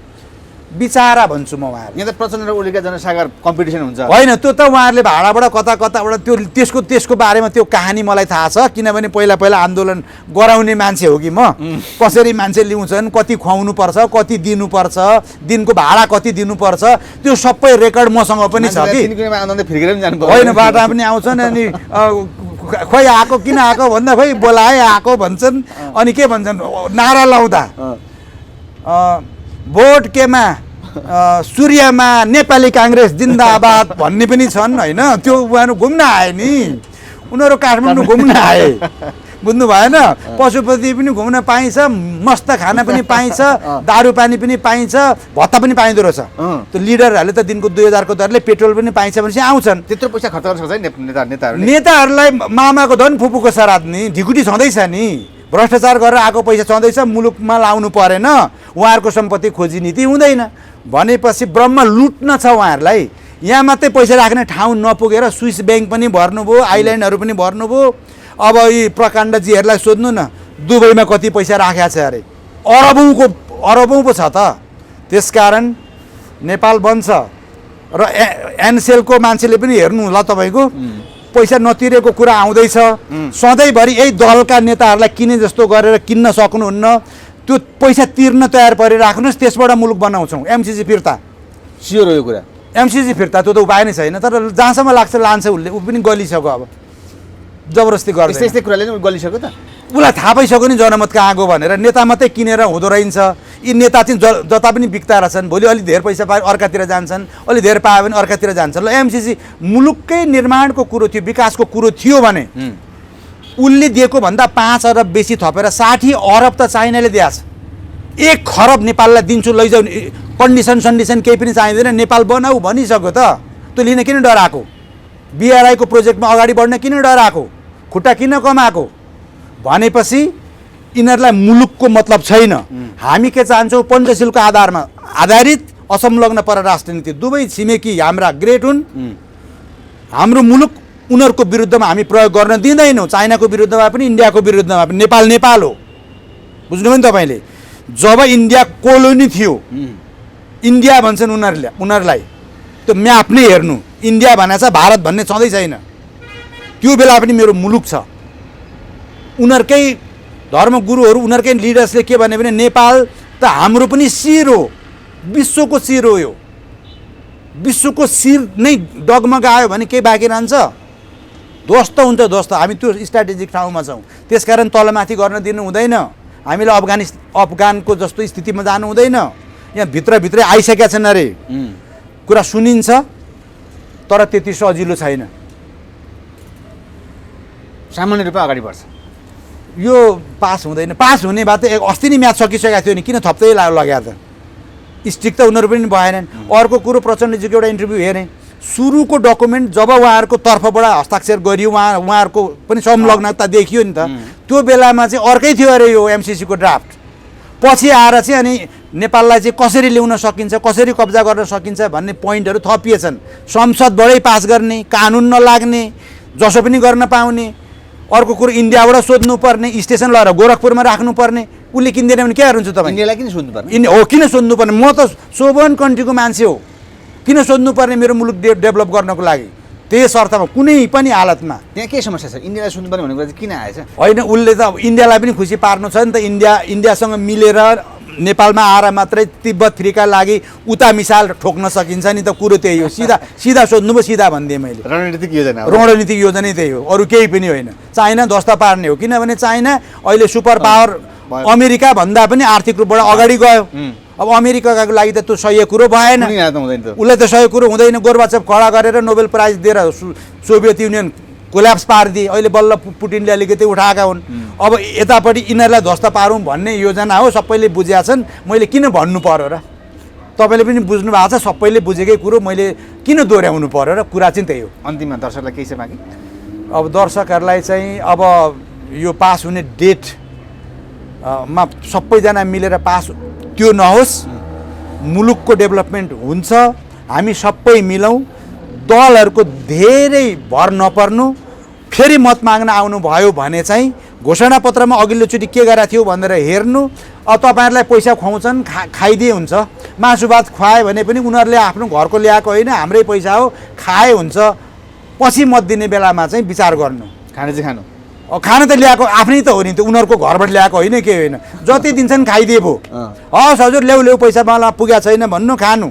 बिचारा भन्छु म उहाँहरू। यहाँ त प्रचण्ड र ओलीका जनसागर कम्पिटिसन हुन्छ होइन, त्यो त उहाँहरूले भाडाबाट कताबाट त्यसको बारेमा त्यो कहानी मलाई थाहा छ, किनभने पहिला आन्दोलन गराउने मान्छे हो कि म। कसरी मान्छे ल्याउँछन्, कति खुवाउनु पर्छ, कति दिनुपर्छ, दिनको भाडा कति दिनुपर्छ, त्यो सबै रेकर्ड मसँग पनि छ कि। होइन, बाटा पनि आउँछन्, अनि खोइ आएको किन आएको भन्दा खोइ बोलाए आएको भन्छन्। अनि के भन्छन्, नारा लाउँदा भोट केमा सूर्यमा नेपाली काङ्ग्रेस जिन्दाबाद भन्ने पनि छन् होइन। त्यो उहाँहरू घुम्न आए नि, उनीहरू काठमाडौँ घुम्न आए, बुझ्नु भएन? पशुपति पनि घुम्न पाइन्छ, मस्त खाना पनि पाइन्छ, दारू पानी पनि पाइन्छ, भत्ता पनि पाइँदो रहेछ। त्यो लिडरहरूले त दिनको 2000 को दरले पेट्रोल पनि पाइन्छ भनेपछि आउँछन्। त्यत्रो पैसा खर्च गर्न सक्छ नेताहरूलाई मामाको धन फुपूको श्राद्ध नि, ढिकुटी छँदैछ नि। भ्रष्टाचार गरेर आएको पैसा छँदैछ, मुलुकमा लाउनु परेन, उहाँहरूको सम्पत्ति खोजी नीति हुँदैन भनेपछि ब्रह्म लुट्न छ उहाँहरूलाई। यहाँ मात्रै पैसा राख्ने ठाउँ नपुगेर स्विस ब्याङ्क पनि भर्नुभयो, आइल्यान्डहरू पनि भर्नुभयो। अब यी प्रकाण्डजीहरूलाई सोध्नु न, दुबईमा कति पैसा राखेको छ अरे, अरबौँ पो छ त। त्यसकारण नेपाल बन्छ र एनसेलको मान्छेले पनि हेर्नु होला, तपाईँको पैसा नतिरेको कुरा आउँदैछ। सधैँभरि यही दलका नेताहरूलाई किने जस्तो गरेर किन्न सक्नुहुन्न, त्यो पैसा तिर्न तयार परिराख्नुहोस्, त्यसबाट मुलुक बनाउँछौँ। एमसिसी फिर्ता स्योर हो यो कुरा, एमसिसी फिर्ता त्यो त उपाय नै छैन। तर जहाँसम्म लाग्छ लान्छ, उसले ऊ पनि गलिसक्यो, अब जबरजस्ती गर्छ। यस्तै कुराले नै गलिसक्यो त, उसलाई थाहा पाइसक्यो नि जनमत कहाँ गयो भनेर। नेता मात्रै किनेर हुँदो रहेछ, यी नेता चाहिँ जता पनि बिक्ता रहेछन्। भोलि अलिक धेरै पैसा पाए अर्कातिर जान्छन्, अलिक धेरै पायो भने अर्कातिर जान्छन्। ल, एमसिसी मुलुककै निर्माणको कुरो थियो, विकासको कुरो थियो भने उसले दिएको भन्दा 5 अरब बेसी थपेर 60 अरब त चाइनाले दिएछ। 1 खरब नेपाललाई दिन्छु लैजाऊ, कन्डिसन केही पनि चाहिँदैन, नेपाल बनाऊ भनिसक्यो त। त्यो लिन किन डराएको? बिआरआईको प्रोजेक्टमा अगाडि बढ्न किन डराएको? खुट्टा किन कमाएको? भनेपछि यिनीहरूलाई मुलुकको मतलब छैन। हामी के चाहन्छौँ? पञ्चशीलको आधारमा आधारित असंलग्न परराष्ट्र नीति। दुवै छिमेकी हाम्रा ग्रेट हुन्, हाम्रो मुलुक उनीहरूको विरुद्धमा हामी प्रयोग गर्न दिँदैनौँ। चाइनाको विरुद्धमा पनि, इन्डियाको विरुद्धमा पनि। नेपाल हो, बुझ्नुभयो नि तपाईँले? जब इन्डिया कोलोनी थियो, इन्डिया भन्छन् उनीहरूलाई, त्यो म्याप नै हेर्नु, इन्डिया भनेको छ, भारत भन्ने छँदै छैन। त्यो बेला पनि मेरो मुलुक छ। उनीहरूकै धर्मगुरुहरू, उनीहरूकै लिडर्सले के भने नेपाल त हाम्रो पनि शिर हो, विश्वको शिर हो। यो विश्वको शिर नै डगमगायो भने केही बाँकी रहन्छ? ध्वस्त हुन्छ, ध्वस्त। हामी त्यो स्ट्राटेजिक ठाउँमा छौँ, त्यसकारण तलमाथि गर्न दिनु हुँदैन। हामीलाई अफगानको जस्तो स्थितिमा जानु हुँदैन। यहाँ भित्रभित्रै आइसकेका छन् अरे, कुरा सुनिन्छ तर त्यति सजिलो छैन। सामान्य रूपमा अगाडि बढ्छ। यो पास हुँदैन, पास हुने भए त अस्ति नै म्याच सकिसकेको थियो नि, किन थप्दै लग्या त? स्ट्रिक त उनीहरू पनि भएनन्। अर्को कुरो प्रचण्डजीको एउटा इन्टरभ्यू हेरेँ, सुरुको डकुमेन्ट जब उहाँहरूको तर्फबाट हस्ताक्षर गरियो उहाँहरूको पनि संलग्नता देखियो नि त, त्यो बेलामा चाहिँ अर्कै थियो अरे यो एमसिसीको ड्राफ्ट। पछि आएर चाहिँ अनि नेपाललाई चाहिँ कसरी ल्याउन सकिन्छ, कसरी कब्जा गर्न सकिन्छ भन्ने पोइन्टहरू थपिएछन्। संसदबाटै पास गर्ने, कानुन नलाग्ने, जसो पनि गर्न पाउने। अर्को कुरो इन्डियाबाट सोध्नुपर्ने, स्टेसन लगाएर गोरखपुरमा राख्नुपर्ने, उसले किन्दैन भने के गर्नुहुन्छ तपाईँ? इन्डियालाई किन सोध्नुपर्ने? हो, किन सोध्नुपर्ने? म त सोभन कन्ट्रीको मान्छे हो, किन सोध्नुपर्ने मेरो मुलुक डेभलप गर्नको लागि? त्यस अर्थमा कुनै पनि हालतमा त्यहाँ के समस्या छ? इन्डियालाई सोध्नुपर्ने भनेको चाहिँ किन आएछ? होइन, उसले त इन्डियालाई पनि खुसी पार्नु छ नि त। इन्डियासँग मिलेर नेपालमा आएर मात्रै तिब्बत फ्रीका लागि उता मिसाल ठोक्न सकिन्छ नि त। कुरो त्यही हो, सिधा सोध्नु भयो, सिधा भनिदिएँ मैले। रणनीतिक योजना त्यही हो, अरू केही पनि होइन। चाइना ध्वस्त पार्ने हो, किनभने चाइना अहिले सुपर पावर अमेरिका भन्दा पनि आर्थिक रूपबाट अगाडि गयो। अब अमेरिकाको लागि त त्यो सही कुरो भएन, उसलाई त सही कुरो हुँदैन। गोर्बाचेभ खडा गरेर नोबेल प्राइज दिएर सोभियत युनियन कोल्याप्स पारिदिए, अहिले बल्ल पुटिनले अलिकति उठाएका हुन्। अब यतापट्टि यिनीहरूलाई ध्वस्त पारौँ भन्ने योजना हो, सबैले बुझेका छन्। मैले किन भन्नु पर्यो र? तपाईँले पनि बुझ्नु भएको छ, सबैले बुझेकै कुरो, मैले किन दोहोऱ्याउनु पर्यो र? कुरा चाहिँ त्यही हो। अन्तिममा दर्शकलाई केही छ बाँकी? अब दर्शकहरूलाई चाहिँ अब यो पास हुने डेट मा सबैजना मिलेर पास त्यो नहोस्, मुलुकको डेभलपमेन्ट हुन्छ, हामी सबै मिलौँ, दलहरूको धेरै भर नपर्नु। फेरि मत माग्न आउनुभयो भने चाहिँ घोषणापत्रमा अघिल्लोचोटि के गरेको थियो भनेर हेर्नु। अब तपाईँहरूलाई पैसा खुवाउँछन्, खाइदिए हुन्छ। मासु भात खुवायो भने पनि उनीहरूले आफ्नो घरको ल्याएको होइन, हाम्रै पैसा हो, खाए हुन्छ। पछि मत दिने बेलामा चाहिँ विचार गर्नु। खाना चाहिँ खानु, खाना त ल्याएको आफ्नै त हो नि, त उनीहरूको घरबाट ल्याएको होइन, के होइन। जति दिन्छन् खाइदिए भयो, हस् हजुर ल्याउ पैसा मलाई पुगेको छैन भन्नु, खानु।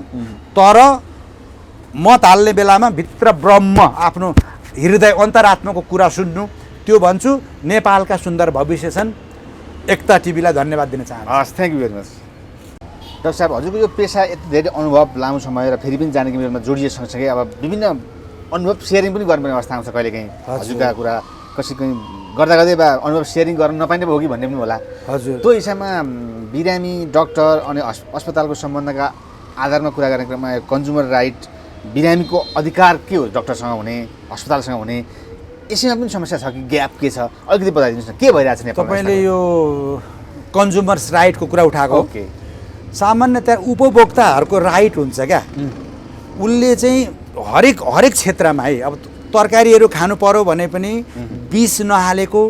तर मत हाल्ने बेलामा भित्र ब्रह्म आफ्नो हृदय अन्तरात्माको कुरा सुन्नु। त्यो भन्छु। नेपालका सुन्दर भविष्य छन्। एकता टिभीलाई धन्यवाद दिन चाहन्छु। हस्, thank you very much. Doctor साहब, हजुरको यो पेसा यति धेरै अनुभव, लामो समय र फेरि पनि जानेको बेलामा जोडिए सँगसँगै अब विभिन्न अनुभव सेयरिङ पनि गर्नुपर्ने अवस्था आउँछ कहिलेकाहीँ। हजुरका कुरा कसै कहीँ गर्दा गर्दै बा अनुभव सेयरिङ गर्न नपाइने भयो कि भन्ने पनि होला। हजुर, त्यो हिसाबमा बिरामी, डक्टर अनि अस्पतालको सम्बन्धका आधारमा कुरा गर्ने क्रममा कन्ज्युमर राइट, बिरामीको अधिकार के हो, डक्टरसँग हुने, अस्पतालसँग हुने, यसैमा पनि समस्या छ कि ग्याप के छ? अलिकति बताइदिनुहोस् न, के भइरहेछ नेपालमा? तपाईँले यो कन्ज्युमर्स राइटको कुरा उठाएको। ओके, सामान्यतया उपभोक्ताहरूको राइट हुन्छ क्या। उसले चाहिँ हरेक क्षेत्रमा है, अब तरकारीहरू खानु पर्यो भने पनि विष नहालेको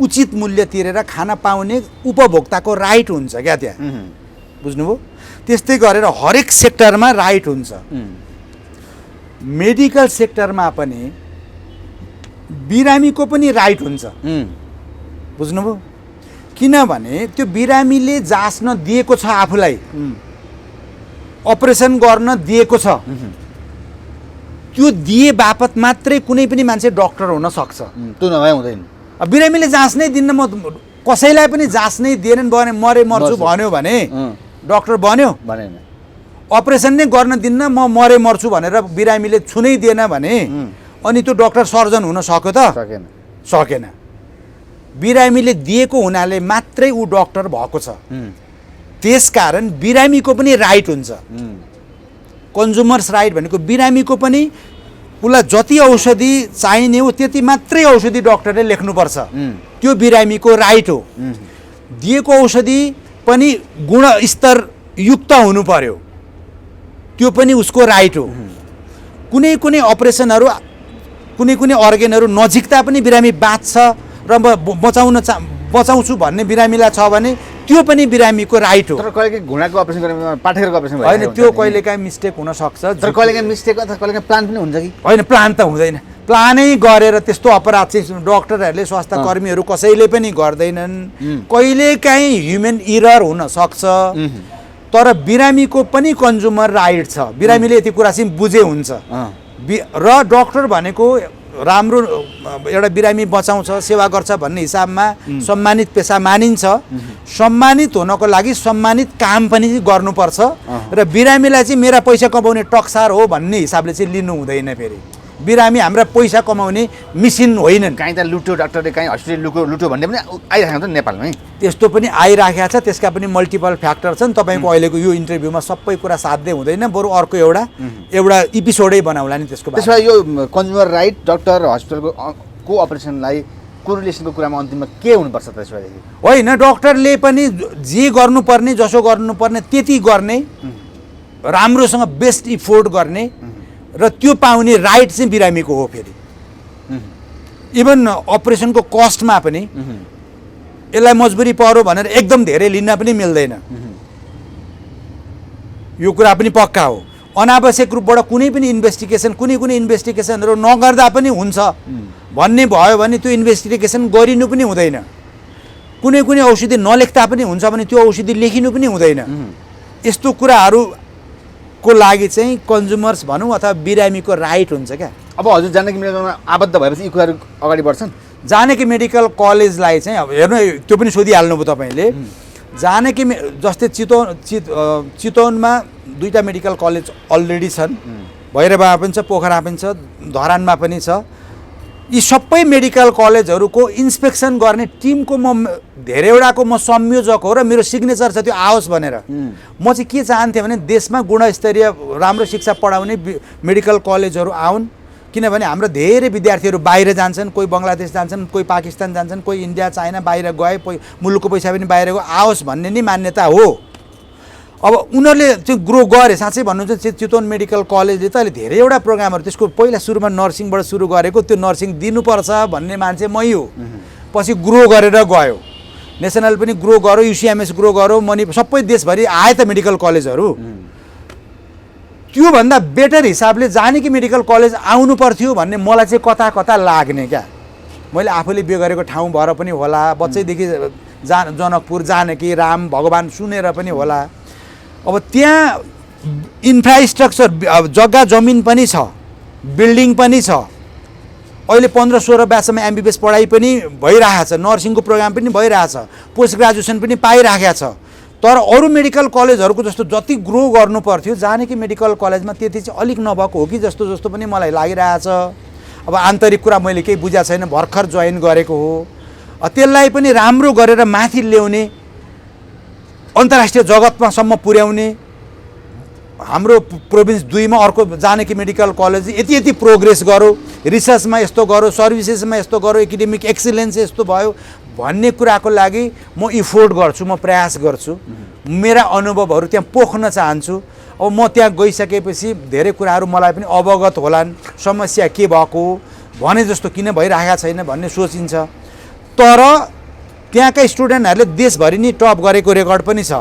उचित मूल्य तिरेर खान पाउने उपभोक्ताको राइट हुन्छ क्या त्यहाँ। बुझ्नुभयो? त्यस्तै गरेर हरेक सेक्टरमा राइट हुन्छ। मेडिकल सेक्टरमा पनि बिरामीको पनि राइट हुन्छ। बुझ्नुभयो? किनभने त्यो बिरामीले जाँच्न दिएको छ, आफूलाई अपरेसन गर्न दिएको छ, त्यो दिए बापत मात्रै कुनै पनि मान्छे डक्टर हुन सक्छ। त्यो नभए हुँदैन। बिरामीले जाँच्नै दिन्न, म कसैलाई पनि जाँच्नै दिएनन्, मरे मर्छु भन्यो भने डक्टर बन्यो? भनेन। अपरेसन नै गर्न दिन्न, म मरे मर्छु भनेर बिरामीले छुनै दिएन भने अनि त्यो डक्टर सर्जन हुन सक्यो त? सकेन। बिरामीले दिएको हुनाले मात्रै ऊ डक्टर भएको छ। त्यसकारण बिरामीको पनि राइट हुन्छ। कन्ज्युमर्स राइट भनेको बिरामीको पनि उसलाई जति औषधि चाहिने हो त्यति मात्रै औषधि डक्टरले लेख्नुपर्छ। त्यो बिरामीको राइट हो। दिएको औषधि पनि गुणस्तर युक्त हुनु पर्यो, त्यो पनि उसको राइट हो। कुनै अपरेसनहरू, कुनै अर्गेनहरू नजिकता पनि बिरामी बाँच्छ र बचाउँछु भन्ने बिरामीलाई छ भने त्यो पनि बिरामीको राइट हो। तर कहिलेकाहीँ घुँडाको अपरेसन गर्ने पाठेरको अपरेसन होइन, त्यो कहिलेकाहीँ मिस्टेक हुनसक्छ। तर कहिलेकाहीँ मिस्टेक अथवा कहिलेकाहीँ प्लान पनि हुन्छ कि? होइन, प्लान त हुँदैन। प्लानै गरेर त्यस्तो अपराध चाहिँ डक्टरहरूले, स्वास्थ्य कर्मीहरू कसैले पनि गर्दैनन्। कहिलेकाहीँ ह्युमन इरर हुनसक्छ। तर बिरामीको पनि कन्ज्युमर राइट छ। बिरामीले यति कुरा चाहिँ बुझे हुन्छ। र डक्टर भनेको राम्रो एउटा बिरामी बचाउँछ, सेवा गर्छ भन्ने हिसाबमा सम्मानित पेसा मानिन्छ। सम्मानित हुनको लागि सम्मानित काम पनि गर्नुपर्छ। र बिरामीलाई चाहिँ मेरा पैसा कमाउने टक्सार हो भन्ने हिसाबले चाहिँ लिनु हुँदैन। फेरि बिरामी हाम्रा पैसा कमाउने मिसिन होइनन्। काहीँ त लुट्यो डाक्टरले, काहीँ हस्पिटल लुट्यो भन्ने पनि आइरहेको छ नि नेपालमै। त्यस्तो पनि आइराखेको छ, त्यसका पनि मल्टिपल फ्याक्टर छन्। तपाईँको अहिलेको यो इन्टरभ्यूमा सबै कुरा साध्य हुँदैन, बरु अर्को एउटा एपिसोडै बनाउला नि त्यसको त्यसो भए यो कन्ज्युमर राइट डक्टर र हस्पिटलको कोअपरेसनलाई कोरिलेसनको कुरामा अन्तिममा के हुनुपर्छ त्यसो भएदेखि? होइन, डक्टरले पनि जे गर्नुपर्ने जसो गर्नुपर्ने त्यति गर्ने, राम्रोसँग बेस्ट इफोर्ट गर्ने र त्यो पाउने राइट चाहिँ बिरामीको हो। फेरि इभन अपरेसनको कस्टमा पनि यसलाई मजबुरी पर्यो भनेर एकदम धेरै लिन पनि मिल्दैन, यो कुरा पनि पक्का हो। अनावश्यक रूपबाट कुनै पनि इन्भेस्टिगेसनहरू नगर्दा पनि हुन्छ भन्ने भयो भने त्यो इन्भेस्टिगेसन गरिनु पनि हुँदैन। कुनै औषधि नलेख्दा पनि हुन्छ भने त्यो औषधि लेखिनु पनि हुँदैन। यस्तो कुराहरूको लागि चाहिँ कन्ज्युमर्स भनौँ अथवा बिरामीको राइट हुन्छ क्या। अब हजुर जानकी मेडिकलमा आबद्ध भएपछि यी कुराहरू अगाडि बढ्छन्। जानकी मेडिकल कलेजलाई चाहिँ अब हेर्नु, त्यो पनि सोधिहाल्नुभयो तपाईँले। जानकी जस्तै चितवनमा 2टा मेडिकल कलेज अलरेडी छन्, भैरवमा पनि छ, पोखरा पनि छ, धरानमा पनि छ। यी सबै मेडिकल कलेजहरूको इन्स्पेक्सन गर्ने टिमको म धेरैवटाको म संयोजक हो र मेरो सिग्नेचर छ त्यो आओस् भनेर। म चाहिँ के चाहन्थेँ भने देशमा गुणस्तरीय राम्रो शिक्षा पढाउने मेडिकल कलेजहरू आउन्, किनभने हाम्रो धेरै विद्यार्थीहरू बाहिर जान्छन्, कोही बङ्गलादेश जान्छन्, कोही पाकिस्तान जान्छन्, कोही इन्डिया चाइना बाहिर गए, मुलुकको पैसा पनि बाहिर गयो, आओस् भन्ने नै मान्यता हो। अब उनीहरूले चाहिँ ग्रो गरे, साँच्चै भन्नुहुन्छ चितवन मेडिकल कलेजले त अहिले धेरैवटा प्रोग्रामहरू, त्यसको पहिला सुरुमा नर्सिङबाट सुरु गरेको, त्यो नर्सिङ दिनुपर्छ भन्ने मान्छे मै हो। पछि ग्रो गरेर गयो, नेसनल पनि ग्रो गर्यो, युसिएमएस ग्रो गर्यो, मणि सबै देशभरि आए त मेडिकल कलेजहरू। त्योभन्दा बेटर हिसाबले जानकी मेडिकल कलेज आउनु पर्थ्यो भन्ने मलाई चाहिँ कता लाग्ने क्या। मैले आफूले बिहे गरेको ठाउँ भएर पनि होला, बच्चैदेखि जनकपुर, जानकी, राम, भगवान् सुनेर पनि होला। अब त्यहाँ इन्फ्रास्ट्रक्चर, जग्गा जमिन पनि छ, बिल्डिङ पनि छ, अहिले 15-16 ब्याचसम्म एमबिबिएस पढाइ पनि भइरहेको छ, नर्सिङको प्रोग्राम पनि भइरहेछ, पोस्ट ग्रेजुएसन पनि पाइराखेको छ। तर अरू मेडिकल कलेजहरूको जस्तो जति ग्रो गर्नु पर्थ्यो जानकी मेडिकल कलेजमा त्यति चाहिँ अलिक नभएको हो कि जस्तो पनि मलाई लागिरहेछ। अब आन्तरिक कुरा मैले केही बुझाएको छैन, भर्खर जोइन गरेको हो। त्यसलाई पनि राम्रो गरेर माथि ल्याउने, अन्तर्राष्ट्रिय जगतमासम्म पुर्याउने, हाम्रो प्रोभिन्स 2मा अर्को जानकी मेडिकल कलेज यति प्रोग्रेस गरौँ, रिसर्चमा यस्तो गरौँ, सर्भिसेसमा यस्तो गरौँ, एकाडेमिक एक्सिलेन्स यस्तो भयो भन्ने कुराको लागि म इफोर्ट गर्छु, म प्रयास गर्छु। मेरा अनुभवहरू त्यहाँ पोख्न चाहन्छु। अब म त्यहाँ गइसकेपछि धेरै कुराहरू मलाई पनि अवगत होलान्, समस्या के भएको भने जस्तो किन भइरहेको छैन भन्ने सोचिन्छ। तर त्यहाँका स्टुडेन्टहरूले देशभरि नै टप गरेको रेकर्ड पनि छ,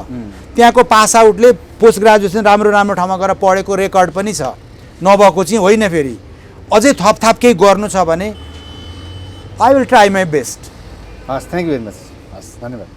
त्यहाँको पास आउटले पोस्ट ग्रेजुएसन राम्रो ठाउँमा गएर पढेको रेकर्ड पनि छ, नभएको चाहिँ होइन। फेरि अझै थप केही गर्नु छ भने I will try my best. हस्, थ्याङ्क यू भेरी मच। हस्, धन्यवाद।